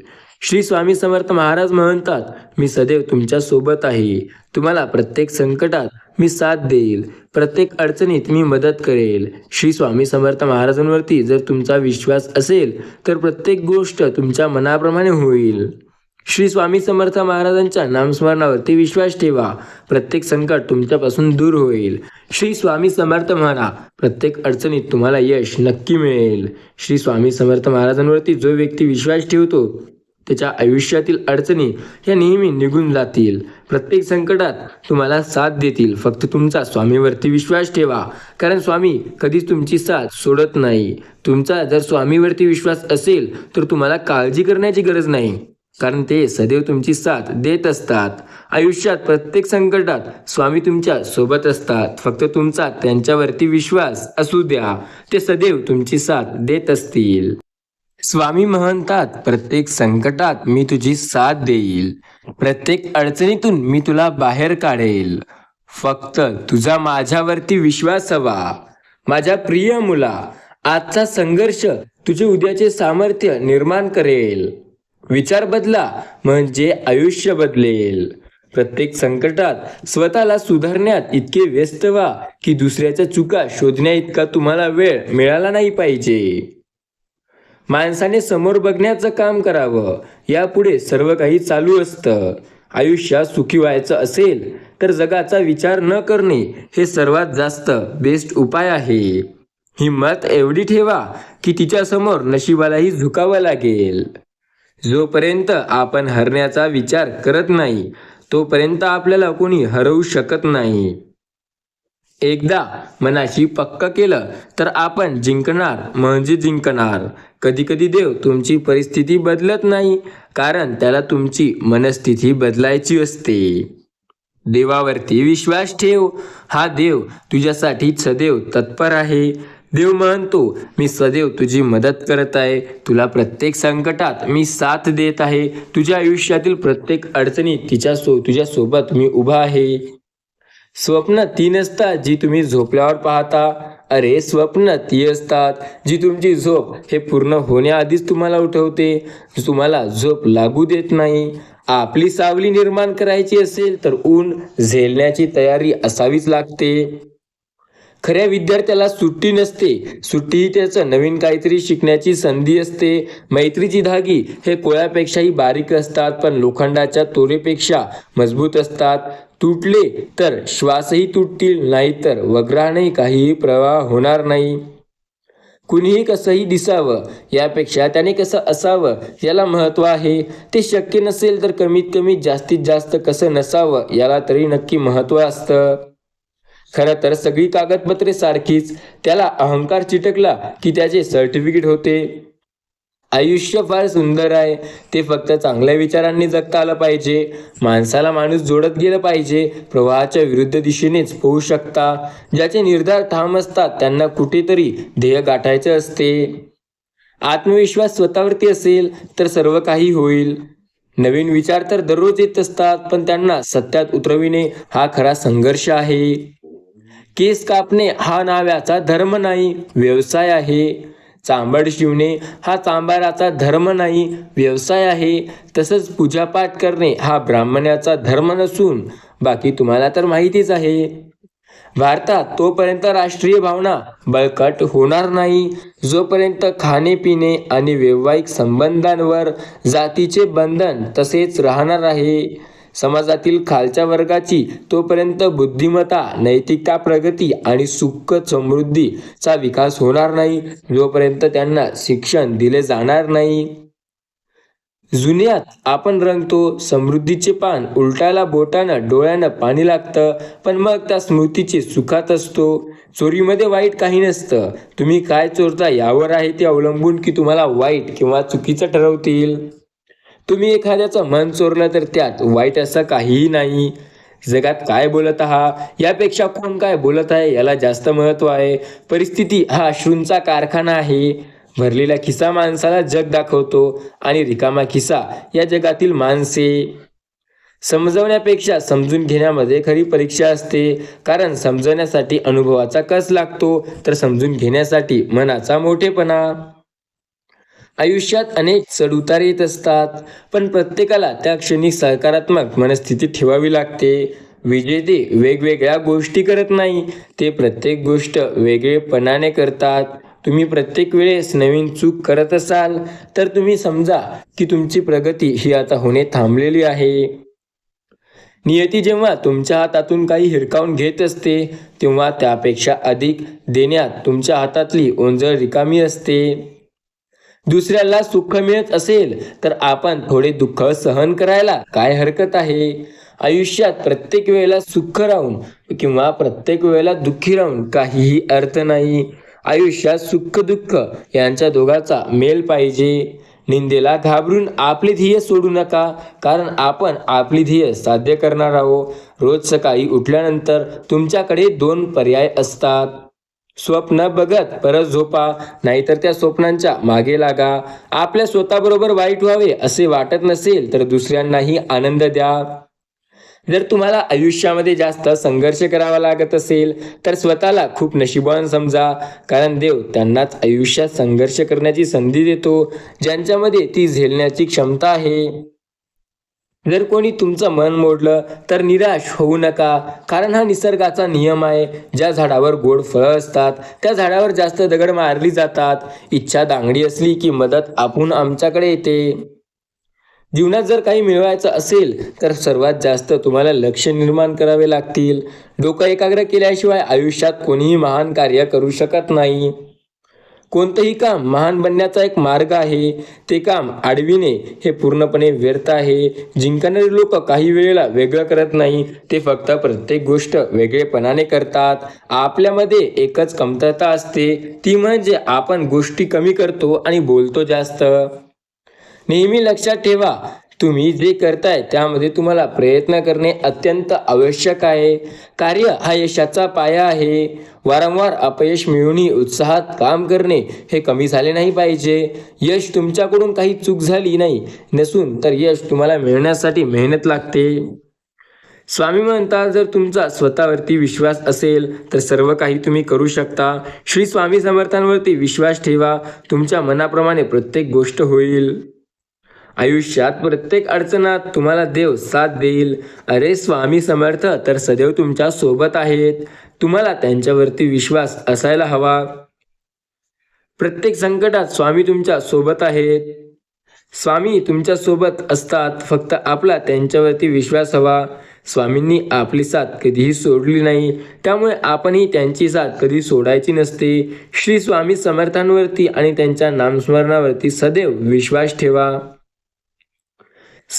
श्री स्वामी समर्थ महाराज म्हणतात, मी सदैव तुमच्या सोबत आहे. तुम्हाला प्रत्येक संकटात मी साथ देईल. प्रत्येक अडचणीत मी मदत करेल. श्री स्वामी समर्थ महाराजांवरती जर तुमचा विश्वास असेल तर प्रत्येक गोष्ट तुमच्या मनाप्रमाणे होईल. श्री स्वामी समर्थ महाराजांच्या नामस्मरणावरती विश्वास ठेवा. प्रत्येक संकट तुमच्यापासून दूर होईल. श्री स्वामी समर्थ म्हणा, प्रत्येक अडचणीत तुम्हाला यश नक्की मिळेल. श्री स्वामी समर्थ महाराजांवरती जो व्यक्ती विश्वास ठेवतो त्याच्या आयुष्यातील अडचणी या नेहमी निघून जातील. प्रत्येक संकटात तुम्हाला साथ देतील. फक्त तुमचा स्वामीवरती विश्वास ठेवा, कारण स्वामी कधीच तुमची साथ सोडत नाही. तुमचा जर स्वामीवरती विश्वास असेल तर तुम्हाला काळजी करण्याची गरज नाही, कारण ते सदैव तुमची साथ देत असतात. आयुष्यात प्रत्येक संकटात स्वामी तुमच्या सोबत असतात. फक्त तुमचा त्यांच्यावरती विश्वास असू द्या. ते सदैव तुमची साथ देत असतील. स्वामी म्हणतात, प्रत्येक संकटात मी तुझी साथ देईल. प्रत्येक अडचणीतून मी तुला बाहेर काढेल. फक्त तुझा माझ्यावरती विश्वास हवा. माझ्या प्रिय मुला, आजचा संघर्ष तुझे उद्याचे सामर्थ्य निर्माण करेल. विचार बदला म्हणजे आयुष्य बदलेल. प्रत्येक संकटात स्वतःला सुधारण्यात इतके व्यस्त व्हा की दुसऱ्याच्या चुका शोधण्या इतका तुम्हाला वेळ मिळाला नाही पाहिजे. माणसाने समोर बघण्याचं काम करावं. यापुढे सर्व काही चालू असतं. आयुष्यात सुखी व्हायचं असेल तर जगाचा विचार न करणे हे सर्वात जास्त बेस्ट उपाय आहे. हिंमत एवढी ठेवा की तिच्यासमोर नशिबालाही झुकावं लागेल. जोपर्यंत आपण हरण्याचा विचार करत नाही तोपर्यंत आपल्याला कोणी हरवू शकत नाही. एकदा मनाशी पक्क केलं तर आपण जिंकणार म्हणजे जिंकणार. कधी कधी देव तुमची परिस्थिती बदलत नाही, कारण त्याला तुमची मनस्थिती बदलायची असते. देवावरती विश्वास ठेव. हा देव तुझ्यासाठी सदैव तत्पर आहे. देव म्हणतो, मी सदैव तुझी मदत करत आहे. तुला प्रत्येक संकटात मी साथ देत आहे. तुझ्या आयुष्यातील प्रत्येक अडचणीत तुझ्या सोबत मी उभा आहे. स्वप्न ती नसतात जी तुम्ही झोपल्यावर पाहता. अरे, स्वप्न ती असतात जी तुमची झोप हे पूर्ण होण्याआधीच तुम्हाला उठवते, तुम्हाला झोप लागू देत नाही. आपली सावली निर्माण करायची असेल तर ऊन झेलण्याची तयारी असावीच लागते. खऱ्या विद्यार्थ्याला सुट्टी नसते. सुट्टी ही त्याचं नवीन काहीतरी शिकण्याची संधी असते. मैत्रीची धागी हे कोळ्यापेक्षाही बारीक असतात, पण लोखंडाच्या तोरेपेक्षा मजबूत असतात. तुटले तर श्वासही तुटतील, नाहीतर वग्रानेही काहीही प्रवाह होणार नाही. कुणीही कसंही दिसावं यापेक्षा त्याने कसं असावं याला महत्त्व आहे. ते शक्य नसेल तर कमीत कमी जास्तीत जास्त कसं नसावं याला तरी नक्की महत्त्व असतं. खरं तर सगळी कागदपत्रे सारखीच. त्याला अहंकार चिटकला की त्याचे सर्टिफिकेट होते. आयुष्य फार सुंदर आहे, ते फक्त चांगल्या विचारांनी जगता आलं पाहिजे. माणसाला माणूस जोडत गेलं पाहिजे. प्रवाहाच्या विरुद्ध दिशेनेच पोहू शकता. ज्याचे निर्धार ठाम असतात त्यांना कुठेतरी ध्येय गाठायचे असते. आत्मविश्वास स्वतःवरती असेल तर सर्व काही होईल. नवीन विचार तर दररोज येत असतात, पण त्यांना सत्यात उतरविणे हा खरा संघर्ष आहे. केस कापणे हा नाव्याचा धर्म नाही, व्यवसाय आहे. चांभार शिवणे हा चांभाराचा धर्म नाही, व्यवसाय आहे. तसंच पूजापाठ करणे हा ब्राह्मणाचा धर्म नसून बाकी तुम्हाला तर माहितीच आहे. भारतात तोपर्यंत राष्ट्रीय भावना बळकट होणार नाही जोपर्यंत खाणे पिणे आणि वैवाहिक संबंधांवर जातीचे बंधन तसेच राहणार आहे. समाजातील खालच्या वर्गाची तोपर्यंत बुद्धिमत्ता, नैतिकता, प्रगती आणि सुख समृद्धीचा विकास होणार नाही जोपर्यंत त्यांना शिक्षण दिले जाणार नाही. जुन्यात आपण रंगतो, समृद्धीचे पान उलटायला बोटानं डोळ्यानं पाणी लागतं, पण मग त्या स्मृतीचे सुखात असतो. चोरीमध्ये वाईट काही नसतं. तुम्ही काय चोरता यावर आहे ते अवलंबून की तुम्हाला वाईट किंवा चुकीचं ठरवतील. तुम्ही एखाद्याचं मन चोरलं तर त्यात वाईट असं काहीही नाही. जगात काय बोलत आहात यापेक्षा कोण काय बोलत आहे याला जास्त महत्त्व आहे. परिस्थिती हा अश्रूंचा कारखाना आहे. भरलेला खिसा माणसाला जग दाखवतो आणि रिकामा खिसा या जगातील माणसे. समजवण्यापेक्षा समजून घेण्यामध्ये खरी परीक्षा असते, कारण समजवण्यासाठी अनुभवाचा कस लागतो तर समजून घेण्यासाठी मनाचा मोठेपणा. आयुष्यात अनेक चढउतार येत असतात, पण प्रत्येकाला त्या क्षणी सकारात्मक मनस्थिती ठेवावी लागते. विजेते वेगवेगळ्या गोष्टी करत नाही, ते प्रत्येक गोष्ट वेगळेपणाने करतात. तुम्ही प्रत्येक वेळेस नवीन चूक करत असाल तर तुम्ही समजा की तुमची प्रगती ही आता होणे थांबलेली आहे. नियती जेव्हा तुमच्या हातातून काही हिरकावून घेत असते तेव्हा त्यापेक्षा अधिक देण्यात तुमच्या हातातली ओंजळ रिकामी असते. दुसऱ्याला सुख मिळत असेल तर आपण थोडे दुःख सहन करायला काय हरकत आहे. आयुष्यात प्रत्येक वेळेला सुख राहून किंवा प्रत्येक वेळेला दुःखी राहून काहीही अर्थ नाही. आयुष्यात सुख दुःख यांच्या दोघांचा मेल पाहिजे. निंदेला घाबरून आपले ध्येय सोडू नका, कारण आपण आपली ध्येय साध्य करणार आहोत. रोज सकाळी उठल्यानंतर तुमच्याकडे 2 पर्याय असतात. स्वप्न बघत परत झोपा, नाहीतर त्या स्वप्नांच्या मागे लागा. आपल्या स्वतःबरोबर वाईट व्हावे असे वाटत नसेल तर दुसऱ्यांनाही आनंद द्या. जर तुम्हाला आयुष्यामध्ये जास्त संघर्ष करावा लागत असेल तर स्वतःला खूप नशीबवान समजा, कारण देव त्यांनाच आयुष्यात संघर्ष करण्याची संधी देतो ज्यांच्यामध्ये ती झेलण्याची क्षमता आहे. जर कोणी तुमचं मन मोडलं तर निराश होऊ नका, कारण हा निसर्गाचा नियम आहे. ज्या झाडावर गोड फळं असतात त्या झाडावर जास्त दगड मारली जातात. इच्छा दांगडी असली की मदत आपण आमच्याकडे येते. जीवनात जर काही मिळवायचं असेल तर सर्वात जास्त तुम्हाला लक्ष निर्माण करावे लागतील. डोकं एकाग्र केल्याशिवाय आयुष्यात कोणीही महान कार्य करू शकत नाही. कोणतंही काम महान बनण्याचा एक मार्ग आहे. ते काम अडविणे हे पूर्णपणे व्यर्थ आहे. जिंकणारे लोक काही वेळेला वेगळं करत नाही, ते फक्त प्रत्येक गोष्ट वेगळेपणाने करतात. आपल्यामध्ये एकच कमतरता असते, ती म्हणजे आपण गोष्टी कमी करतो आणि बोलतो जास्त. नेहमी लक्षात ठेवा, तुम्ही जे करताय त्यामध्ये तुम्हाला प्रयत्न करणे अत्यंत आवश्यक आहे. कार्य हा यशाचा पाया आहे. वारंवार अपयश मिळूनही उत्साहात काम करणे हे कमी झाले नाही पाहिजे. यश तुमच्याकडून काही चूक झाली नाही नसून तर यश तुम्हाला मिळण्यासाठी मेहनत लागते. स्वामी म्हणतात, जर तुमचा स्वतःवरती विश्वास असेल तर सर्व काही तुम्ही करू शकता. श्री स्वामी समर्थांवरती विश्वास ठेवा. तुमच्या मनाप्रमाणे प्रत्येक गोष्ट होईल. आयुष्यात प्रत्येक अडचणात तुम्हाला देव साथ देईल. अरे स्वामी समर्थ तर सदैव तुमच्या सोबत आहेत. तुम्हाला त्यांच्यावरती विश्वास असायला हवा. प्रत्येक संकटात स्वामी तुमच्या सोबत आहेत. स्वामी तुमच्या सोबत असतात, फक्त आपला त्यांच्यावरती विश्वास हवा. स्वामींनी आपली साथ कधीही सोडली नाही, त्यामुळे आपणही त्यांची साथ कधी सोडायची नसते. श्री स्वामी समर्थांवरती आणि त्यांच्या नामस्मरणावरती सदैव विश्वास ठेवा.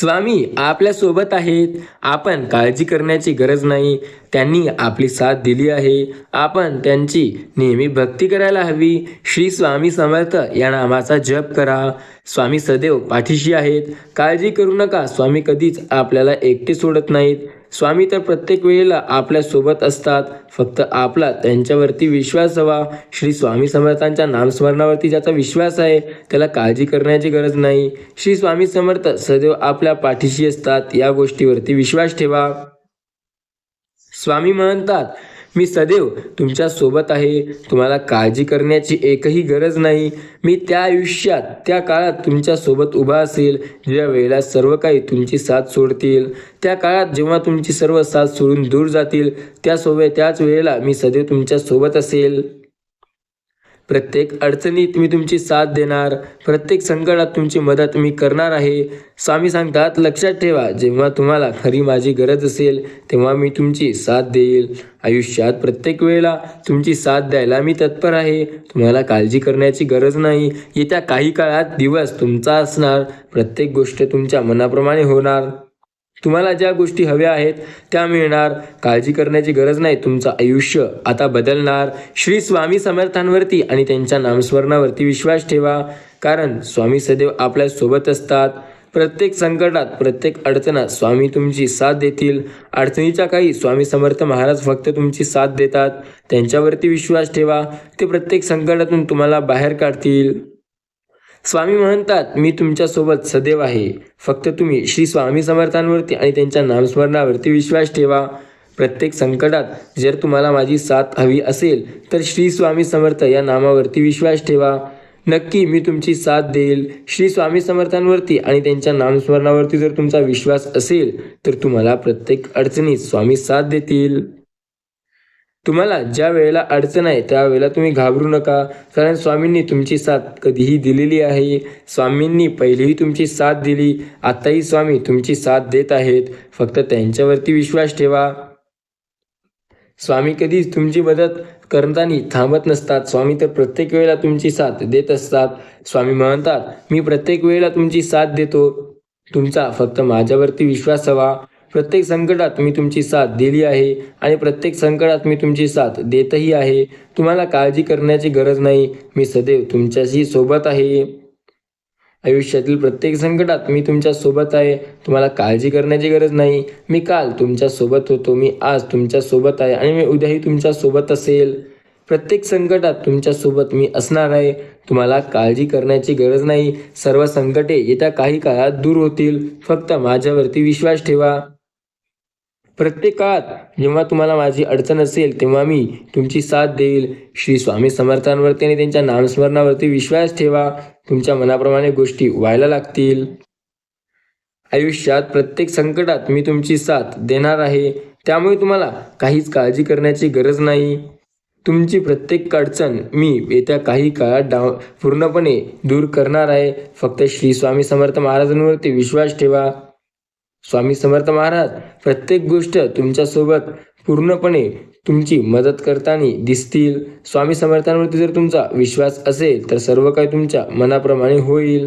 स्वामी आपल्या सोबत आहेत. आपण काळजी करण्याची गरज नाही. त्यांनी आपली साथ दिली आहे. आपण त्यांची नेहमी भक्ती करायला हवी. श्री स्वामी समर्थ या नामाचा जप करा. स्वामी सदैव पाठीशी आहेत. काळजी करू नका. स्वामी कधीच आपल्याला एकटे सोडत नाहीत. स्वामी तर प्रत्येक वेळेला आपल्या सोबत असतात. फक्त आपला त्यांच्यावरती विश्वास हवा. श्री स्वामी समर्थांच्या नामस्मरणावरती ज्याचा विश्वास आहे त्याला काळजी करण्याची गरज नाही. श्री स्वामी समर्थ सदैव आपल्या पाठीशी असतात. या गोष्टीवरती विश्वास ठेवा. स्वामी म्हणतात, मी सदैव तुमच्या सोबत आहे. तुम्हाला काळजी करण्याची एकही गरज नाही. मी त्या आयुष्यात त्या काळात तुमच्या सोबत उभा असेल ज्या वेळेला सर्व काही तुमची साथ सोडतील. त्या काळात जेव्हा तुमची सर्व साथ सोडून दूर जातील त्याच वेळेला मी सदैव तुमच्या सोबत असेल. प्रत्येक अडचणीत मी तुमची साथ देणार. प्रत्येक संकटात तुमची मदत मी करणार आहे. स्वामी सांगतात, लक्षात ठेवा, जेव्हा तुम्हाला खरी माझी गरज असेल तेव्हा मी तुमची साथ देईल. आयुष्यात प्रत्येक वेळेला तुमची साथ द्यायला मी तत्पर आहे. तुम्हाला काळजी करण्याची गरज नाही. येत्या काही काळात दिवस तुमचा असणार. प्रत्येक गोष्ट तुमच्या मनाप्रमाणे होणार. तुम्हाला ज्या गोष्टी हव्या आहेत त्या मिळणार. काळजी करण्याची गरज नाही. तुमचं आयुष्य आता बदलणार. श्री स्वामी समर्थांवरती आणि त्यांच्या नामस्मरणावरती विश्वास ठेवा, कारण स्वामी सदैव आपल्या सोबत असतात. प्रत्येक संकटात, प्रत्येक अडचणात स्वामी तुमची साथ देतील. अडचणीच्या काही स्वामी समर्थ महाराज फक्त तुमची साथ देतात. त्यांच्यावरती विश्वास ठेवा. ते प्रत्येक संकटातून तुम्हाला बाहेर काढतील. स्वामी म्हणतात, मी तुमच्यासोबत सदैव आहे. फक्त तुम्ही श्री स्वामी समर्थांवरती आणि त्यांच्या नामस्मरणावरती विश्वास ठेवा. प्रत्येक संकटात जर तुम्हाला माझी साथ हवी असेल तर श्री स्वामी समर्थ या नामावरती विश्वास ठेवा. नक्की मी तुमची साथ देईल. श्री स्वामी समर्थांवरती आणि त्यांच्या नामस्मरणावरती जर तुमचा विश्वास असेल तर तुम्हाला प्रत्येक अडचणीत स्वामी साथ देतील. तुम्हाला ज्या वेळेला अडचण आहे त्यावेळेला तुम्ही घाबरू नका, कारण स्वामींनी तुमची साथ कधीही दिलेली आहे. स्वामींनी पहिलीही तुमची साथ दिली, आत्ताही स्वामी तुमची साथ देत आहेत. फक्त त्यांच्यावरती विश्वास ठेवा. स्वामी कधीच तुमची मदत करताना थांबत नसतात. स्वामी तर प्रत्येक वेळेला तुमची साथ देत असतात. स्वामी म्हणतात, मी प्रत्येक वेळेला तुमची साथ देतो. तुमचा फक्त माझ्यावरती विश्वास हवा. प्रत्येक संकटात मी तुमची साथ दिली आहे आणि प्रत्येक संकटात मी तुमची साथ देतही आहे. तुम्हाला काळजी करण्याची गरज नाही. मी सदैव तुमच्याशी सोबत आहे. आयुष्यातील प्रत्येक संकटात मी तुमच्या सोबत आहे. तुम्हाला काळजी करण्याची गरज नाही. मी काल तुमच्या सोबत होतो, मी आज तुमच्या सोबत आहे आणि मी उद्याही तुमच्या सोबत असेल. प्रत्येक संकटात तुमच्या सोबत मी असणार आहे. तुम्हाला काळजी करण्याची गरज नाही. सर्व संकटे येत्या काही काळात दूर होतील. फक्त माझ्यावरती विश्वास ठेवा. प्रत्येक काळात जेव्हा तुम्हाला माझी अडचण असेल तेव्हा मी तुमची साथ देईल. श्री स्वामी समर्थांवरती आणि त्यांच्या नामस्मरणावरती विश्वास ठेवा. तुमच्या मनाप्रमाणे गोष्टी व्हायला लागतील. आयुष्यात प्रत्येक संकटात मी तुमची साथ देणार आहे. त्यामुळे तुम्हाला काहीच काळजी करण्याची गरज नाही. तुमची प्रत्येक अडचण मी येत्या काही काळात पूर्णपणे दूर करणार आहे. फक्त श्री स्वामी समर्थ महाराजांवरती विश्वास ठेवा. स्वामी समर्थ महाराज प्रत्येक गोष्ट तुमच्यासोबत पूर्णपणे तुमची मदत करताना दिसतील. स्वामी समर्थांवरती जर तुमचा विश्वास असेल तर सर्व काही तुमच्या मनाप्रमाणे होईल.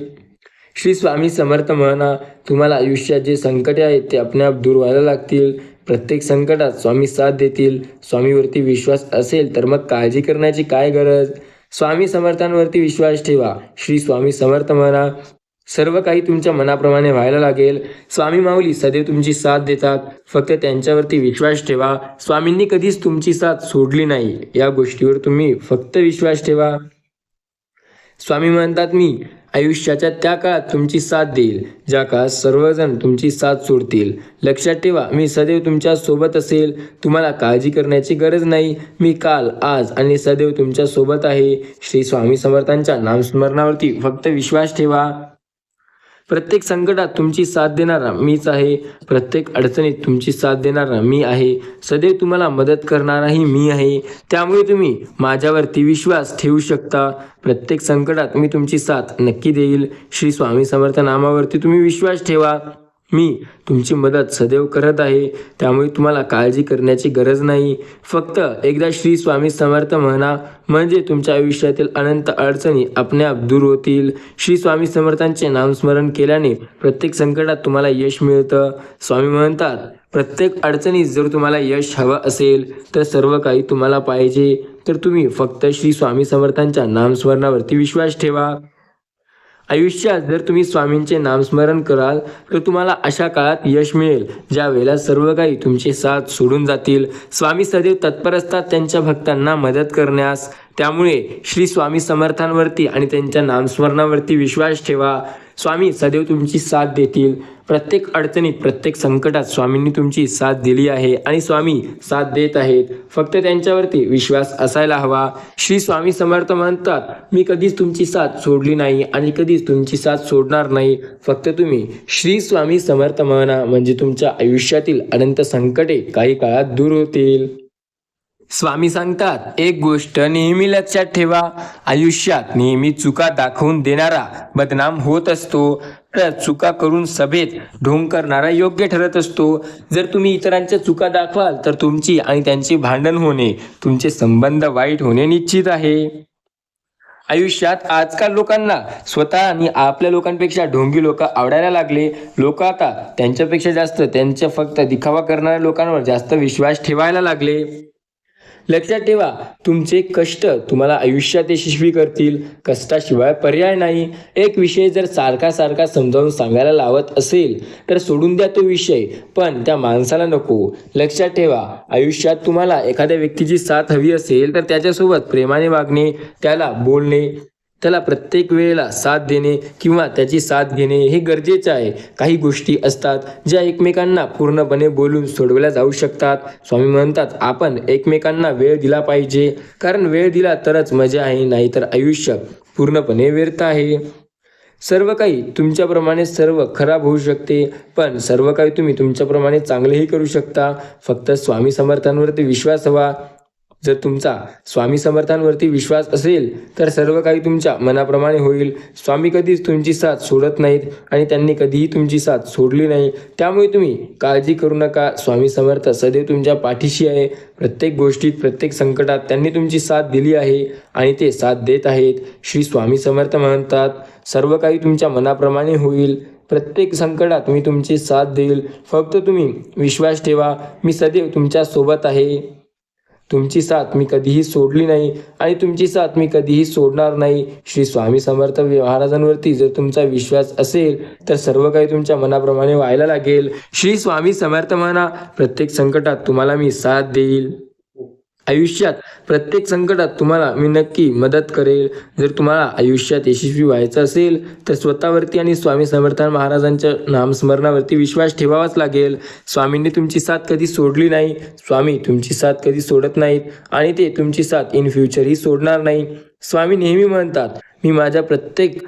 श्री स्वामी समर्थ म्हणा. तुम्हाला आयुष्यात जे संकटे आहेत ते आपोआप दूर व्हायला लागतील. प्रत्येक संकटात स्वामी साथ देतील. स्वामीवरती विश्वास असेल तर मग काळजी करण्याची काय गरज. स्वामी समर्थांवरती विश्वास ठेवा. श्री स्वामी समर्थ म्हणा. सर्व काही तुमच्या मनाप्रमाणे व्हायला लागेल. स्वामी माऊली सदैव तुमची साथ देतात. फक्त त्यांच्यावरती विश्वास ठेवा. स्वामींनी कधीच तुमची साथ सोडली नाही. या गोष्टीवर तुम्ही फक्त विश्वास ठेवा. स्वामी म्हणतात, मी आयुष्याच्या त्या काळात तुमची साथ देईल ज्या काळात सर्वजण तुमची साथ सोडतील. लक्षात ठेवा, मी सदैव तुमच्या सोबत असेल. तुम्हाला काळजी करण्याची गरज नाही. मी काल, आज आणि सदैव तुमच्या सोबत आहे. श्री स्वामी समर्थांच्या नामस्मरणावरती फक्त विश्वास ठेवा. प्रत्येक संकटात तुमची साथ देणारा मीच आहे. प्रत्येक अडचणीत तुमची साथ देणारा मी आहे. सदैव तुम्हाला मदत करणाराही मी आहे. त्यामुळे तुम्ही माझ्यावरती विश्वास ठेवू शकता. प्रत्येक संकटात मी तुमची साथ नक्की देईल. श्री स्वामी समर्थ नामावरती तुम्ही विश्वास ठेवा. मी तुमची मदत सदैव करत आहे, त्यामुळे तुम्हाला काळजी करण्याची गरज नाही. फक्त एकदा श्री स्वामी समर्थ म्हणा, म्हणजे तुमच्या आयुष्यातील अनंत अडचणी आपोआप दूर होतील. श्री स्वामी समर्थांचे नामस्मरण केल्याने प्रत्येक संकटात तुम्हाला यश मिळतं. स्वामी म्हणतात, प्रत्येक अडचणीत जर तुम्हाला यश हवं असेल, तर सर्व काही तुम्हाला पाहिजे, तर तुम्ही फक्त श्री स्वामी समर्थांच्या नामस्मरणावरती विश्वास ठेवा. आयुष्यात जर तुम्ही स्वामींचे नामस्मरण कराल, तर तुम्हाला अशा काळात यश मिळेल ज्या वेळेला सर्व काही तुमचे साथ सोडून जातील. स्वामी सदैव तत्पर असतात त्यांच्या भक्तांना मदत करण्यास. त्यामुळे श्री स्वामी समर्थांवरती आणि त्यांच्या नामस्मरणावरती विश्वास ठेवा. स्वामी सदैव तुमची साथ देतील. प्रत्येक अडचणीत, प्रत्येक संकटात स्वामींनी तुमची साथ दिली आहे आणि स्वामी साथ देत आहेत. फक्त त्यांच्यावरती विश्वास असायला हवा. श्री स्वामी समर्थ म्हणतात, मी कधीच तुमची साथ सोडली नाही आणि कधीच तुमची साथ सोडणार नाही. फक्त तुम्ही श्री स्वामी समर्थ म्हणा, म्हणजे तुमच्या आयुष्यातील अनंत संकटे काही काळात दूर होतील. स्वामी सांगतात, एक गोष्ट नेहमी लक्षात ठेवा, आयुष्यात नेहमी चुका दाखवून देणारा बदनाम होत असतो, तर चुका करून सभेत ढोंग करणारा योग्य ठरत असतो. जर तुम्ही इतरांच्या चुका दाखवाल, तर तुमची आणि त्यांची भांडण होणे, तुमचे संबंध वाईट होणे निश्चित आहे. आयुष्यात आजकाल लोकांना स्वतः आणि आपल्या लोकांपेक्षा ढोंगी लोक आवडायला लागले. लोक आता त्यांच्यापेक्षा जास्त त्यांच्या फक्त दिखावा करणाऱ्या लोकांवर जास्त विश्वास ठेवायला लागले. लक्षात ठेवा, तुमचे कष्ट तुम्हाला आयुष्यात यशस्वी करतील. कष्टाशिवाय पर्याय नाही. एक विषय जर सारखा सारखा समजावून सांगायला लावत असेल, तर सोडून द्या तो विषय, पण त्या माणसाला नको. लक्षात ठेवा, आयुष्यात तुम्हाला एखाद्या व्यक्तीची साथ हवी असेल, तर त्याच्यासोबत प्रेमाने वागणे, त्याला बोलणे, त्याला प्रत्येक वेळेला साथ देणे किंवा त्याची साथ घेणे हे गरजेचं आहे. काही गोष्टी असतात ज्या एकमेकांना पूर्णपणे बोलून सोडवल्या जाऊ शकतात. स्वामी म्हणतात, आपण एकमेकांना वेळ दिला पाहिजे, कारण वेळ दिला तरच मजा आहे, नाहीतर आयुष्य पूर्णपणे व्यर्थ आहे. सर्व काही तुमच्याप्रमाणे सर्व खराब होऊ शकते, पण सर्व काही तुम्ही तुमच्याप्रमाणे चांगलेही करू शकता. फक्त स्वामी समर्थांवरती विश्वास हवा. जर तुमचा स्वामी समर्थांवरती विश्वास असेल, तर सर्व काही तुमच्या मनाप्रमाणे होईल. स्वामी कधीच तुमची साथ सोडत नाहीत आणि त्यांनी कधीही तुमची साथ सोडली नाही. त्यामुळे तुम्ही काळजी करू नका. स्वामी समर्थ सदैव तुमच्या पाठीशी आहे. प्रत्येक गोष्टीत, प्रत्येक संकटात त्यांनी तुमची साथ दिली आहे आणि ते साथ देत आहेत. श्री स्वामी समर्थ म्हणतात, सर्व काही तुमच्या मनाप्रमाणे होईल. प्रत्येक संकटात मी तुमची साथ देईल. फक्त तुम्ही विश्वास ठेवा. मी सदैव तुमच्या सोबत आहे. तुमची साथ मी कधीही सोडली नाही आणि तुमची साथ मी कधीही सोडणार नाही. श्री स्वामी समर्थ महाराजांवरती जर तुमचा विश्वास असेल, तर सर्व काही तुमच्या मनाप्रमाणे व्हायला लागेल. श्री स्वामी समर्थ म्हणा, प्रत्येक संकटात तुम्हाला मी साथ देईल. आयुष्यात प्रत्येक संकटात तुम्हाला मी नक्की मदत करेल. जर तुम्हाला आयुष्यात यशस्वी व्हायचं असेल, तर स्वतःवरती आणि स्वामी समर्थ महाराजांच्या नामस्मरणावरती विश्वास ठेवावाच लागेल. स्वामींनी तुमची साथ कधी सोडली नाही. स्वामी तुमची साथ कधी सोडत नाहीत आणि ते तुमची साथ इन फ्युचरही सोडणार नाही. स्वामी नेहमी म्हणतात, मी माझ्या प्रत्येक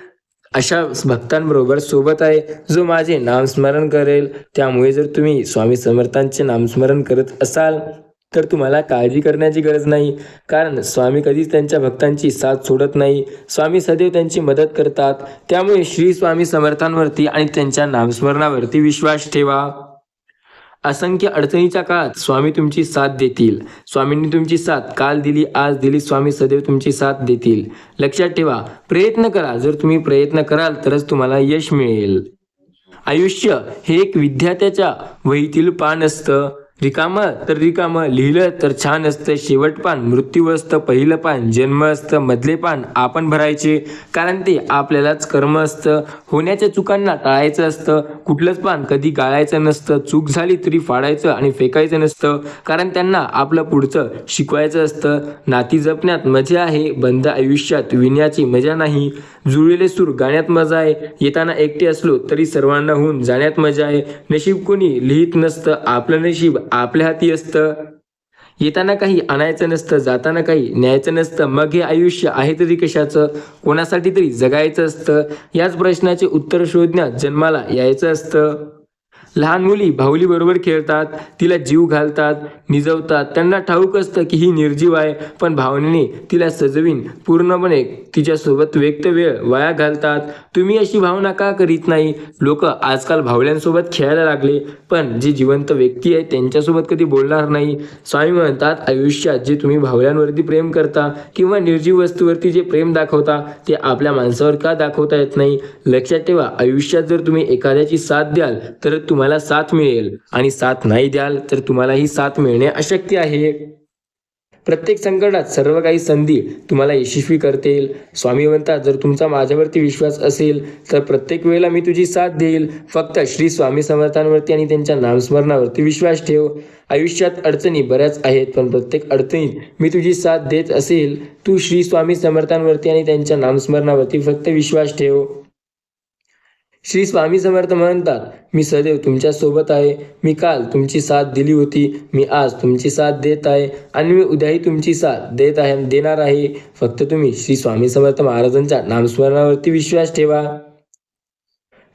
अशा भक्तांबरोबर सोबत आहे, जो माझे नामस्मरण करेल. त्यामुळे जर तुम्ही स्वामी समर्थांचे नामस्मरण करत असाल, तर तुम्हाला काळजी करण्याची गरज नाही, कारण स्वामी कधीच त्यांच्या भक्तांची साथ सोडत नाही. स्वामी सदैव त्यांची मदत करतात. त्यामुळे श्री स्वामी समर्थांवरती आणि त्यांच्या नामस्मरणावरती विश्वास ठेवा. असंख्य अडचणीच्या काळात स्वामी तुमची साथ देतील. स्वामींनी तुमची साथ काल दिली, आज दिली. स्वामी सदैव तुमची साथ देतील. लक्षात ठेवा, प्रयत्न करा. जर तुम्ही प्रयत्न कराल, तरच तुम्हाला यश मिळेल. आयुष्य हे एक विद्यार्थ्याच्या वहीतील पान असतं. रिकामं तर रिकामं, लिहिलं तर छान असतं. शेवट पान मृत्यू असतं, पहिलं पान जन्म असतं, मधले पान आपण भरायचे, कारण ते आपल्यालाच कर्म असतं. होण्याच्या चुकांना टाळायचं असतं. कुठलंच पान कधी गाळायचं नसतं. चूक झाली तरी फाडायचं आणि फेकायचं नसतं, कारण त्यांना आपलं पुढचं शिकवायचं असतं. नाती जपण्यात मजा आहे, बंद आयुष्यात विण्याची मजा नाही. जुळलेले सूर गाण्यात मजा आहे, येताना एकटे असलो तरी सर्वांना होऊन जाण्यात मजा आहे. नशीब कोणी लिहित नसतं, आपलं नशीब आपल्या हाती असतं. येताना काही आणायचं नसतं, जाताना काही न्यायचं नसतं. मग हे आयुष्य आहे तरी कशाचं? कोणासाठी तरी जगायचं असतं. याच प्रश्नाचे उत्तर शोधण्यात जन्माला यायचं असतं. लहान मुली बाहुली बरोबर खेळतात, तिला जीव घालतात, निजवतात. त्यांना ठाऊक असतं की ही निर्जीव आहे, पण भावनेने तिला सजवीन पूर्णपणे तिच्यासोबत व्यक्त वेळ वाया घालतात. तुम्ही अशी भावना का करीत नाही? लोक आजकाल भावल्यांसोबत खेळायला लागले, पण जी जिवंत व्यक्ती आहे त्यांच्यासोबत कधी बोलणार नाही. स्वामी म्हणतात, आयुष्यात जे तुम्ही भावल्यांवरती प्रेम करता किंवा निर्जीव वस्तूवरती जे प्रेम दाखवता ते आपल्या माणसावर का दाखवता येत नाही? लक्षात ठेवा, आयुष्यात जर तुम्ही एखाद्याची साथ द्याल तर तुम्हाला साथ मिळेल, आणि साथ नाही द्याल तर तुम्हाला ही साथ मिळणे अशक्य आहे. प्रत्येक संकटात सर्व काही संधी तुम्हाला यशस्वी करतील. स्वामी म्हणतात, जर तुमचा माझ्यावरती विश्वास असेल तर प्रत्येक वेळेला मी तुझी साथ देईल. फक्त श्री स्वामी समर्थांवरती आणि त्यांच्या नामस्मरणावरती विश्वास ठेव. आयुष्यात अडचणी बऱ्याच आहेत, पण प्रत्येक अडचणीत मी तुझी साथ देत असेल. तू श्री स्वामी समर्थांवरती आणि त्यांच्या नामस्मरणावरती फक्त विश्वास ठेव. श्री स्वामी समर्थ म्हणतात, मी सदैव तुमच्या सोबत आहे. मी काल तुमची साथ दिली होती, मी आज तुमची साथ देत आहे आणि मी उद्याही तुमची साथ देणार आहे. फक्त तुम्ही श्री स्वामी समर्थ महाराजांच्या नामस्मरणावरती विश्वास ठेवा.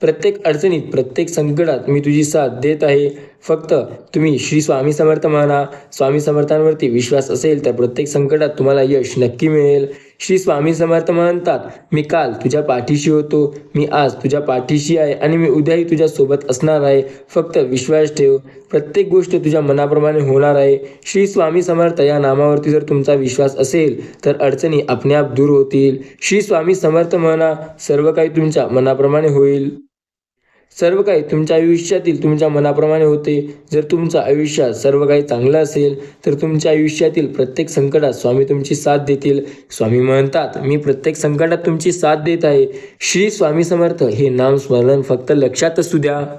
प्रत्येक अडचणीत, प्रत्येक संकटात मी तुझी साथ देत आहे. फक्त तुम्ही श्री स्वामी समर्थ म्हणा. स्वामी समर्थांवरती विश्वास असेल तर प्रत्येक संकटात तुम्हाला यश नक्की मिळेल. श्री स्वामी समर्थ म्हणतात, मी काल तुझ्या पाठीशी होतो, मी आज तुझ्या पाठीशी आहे आणि मी उद्याही तुझ्या सोबत असणार आहे. फक्त विश्वास ठेव. प्रत्येक गोष्ट तुझ्या मनाप्रमाणे होणार आहे. श्री स्वामी समर्थ या नामावरती जर तुमचा विश्वास असेल तर अडचणी आपोआप दूर होतील. श्री स्वामी समर्थ म्हणा, सर्व काही तुमच्या मनाप्रमाणे होईल. सर्व काही तुमच्या आयुष्यातील तुमच्या मनाप्रमाणे होते. जर तुमच्या आयुष्यात सर्व काही चांगलं असेल तर तुमच्या आयुष्यातील प्रत्येक संकटात स्वामी तुमची साथ देतील. स्वामी म्हणतात, मी प्रत्येक संकटात तुमची साथ देत आहे. श्री स्वामी समर्थ हे नाम स्मरण फक्त लक्षात असू द्या.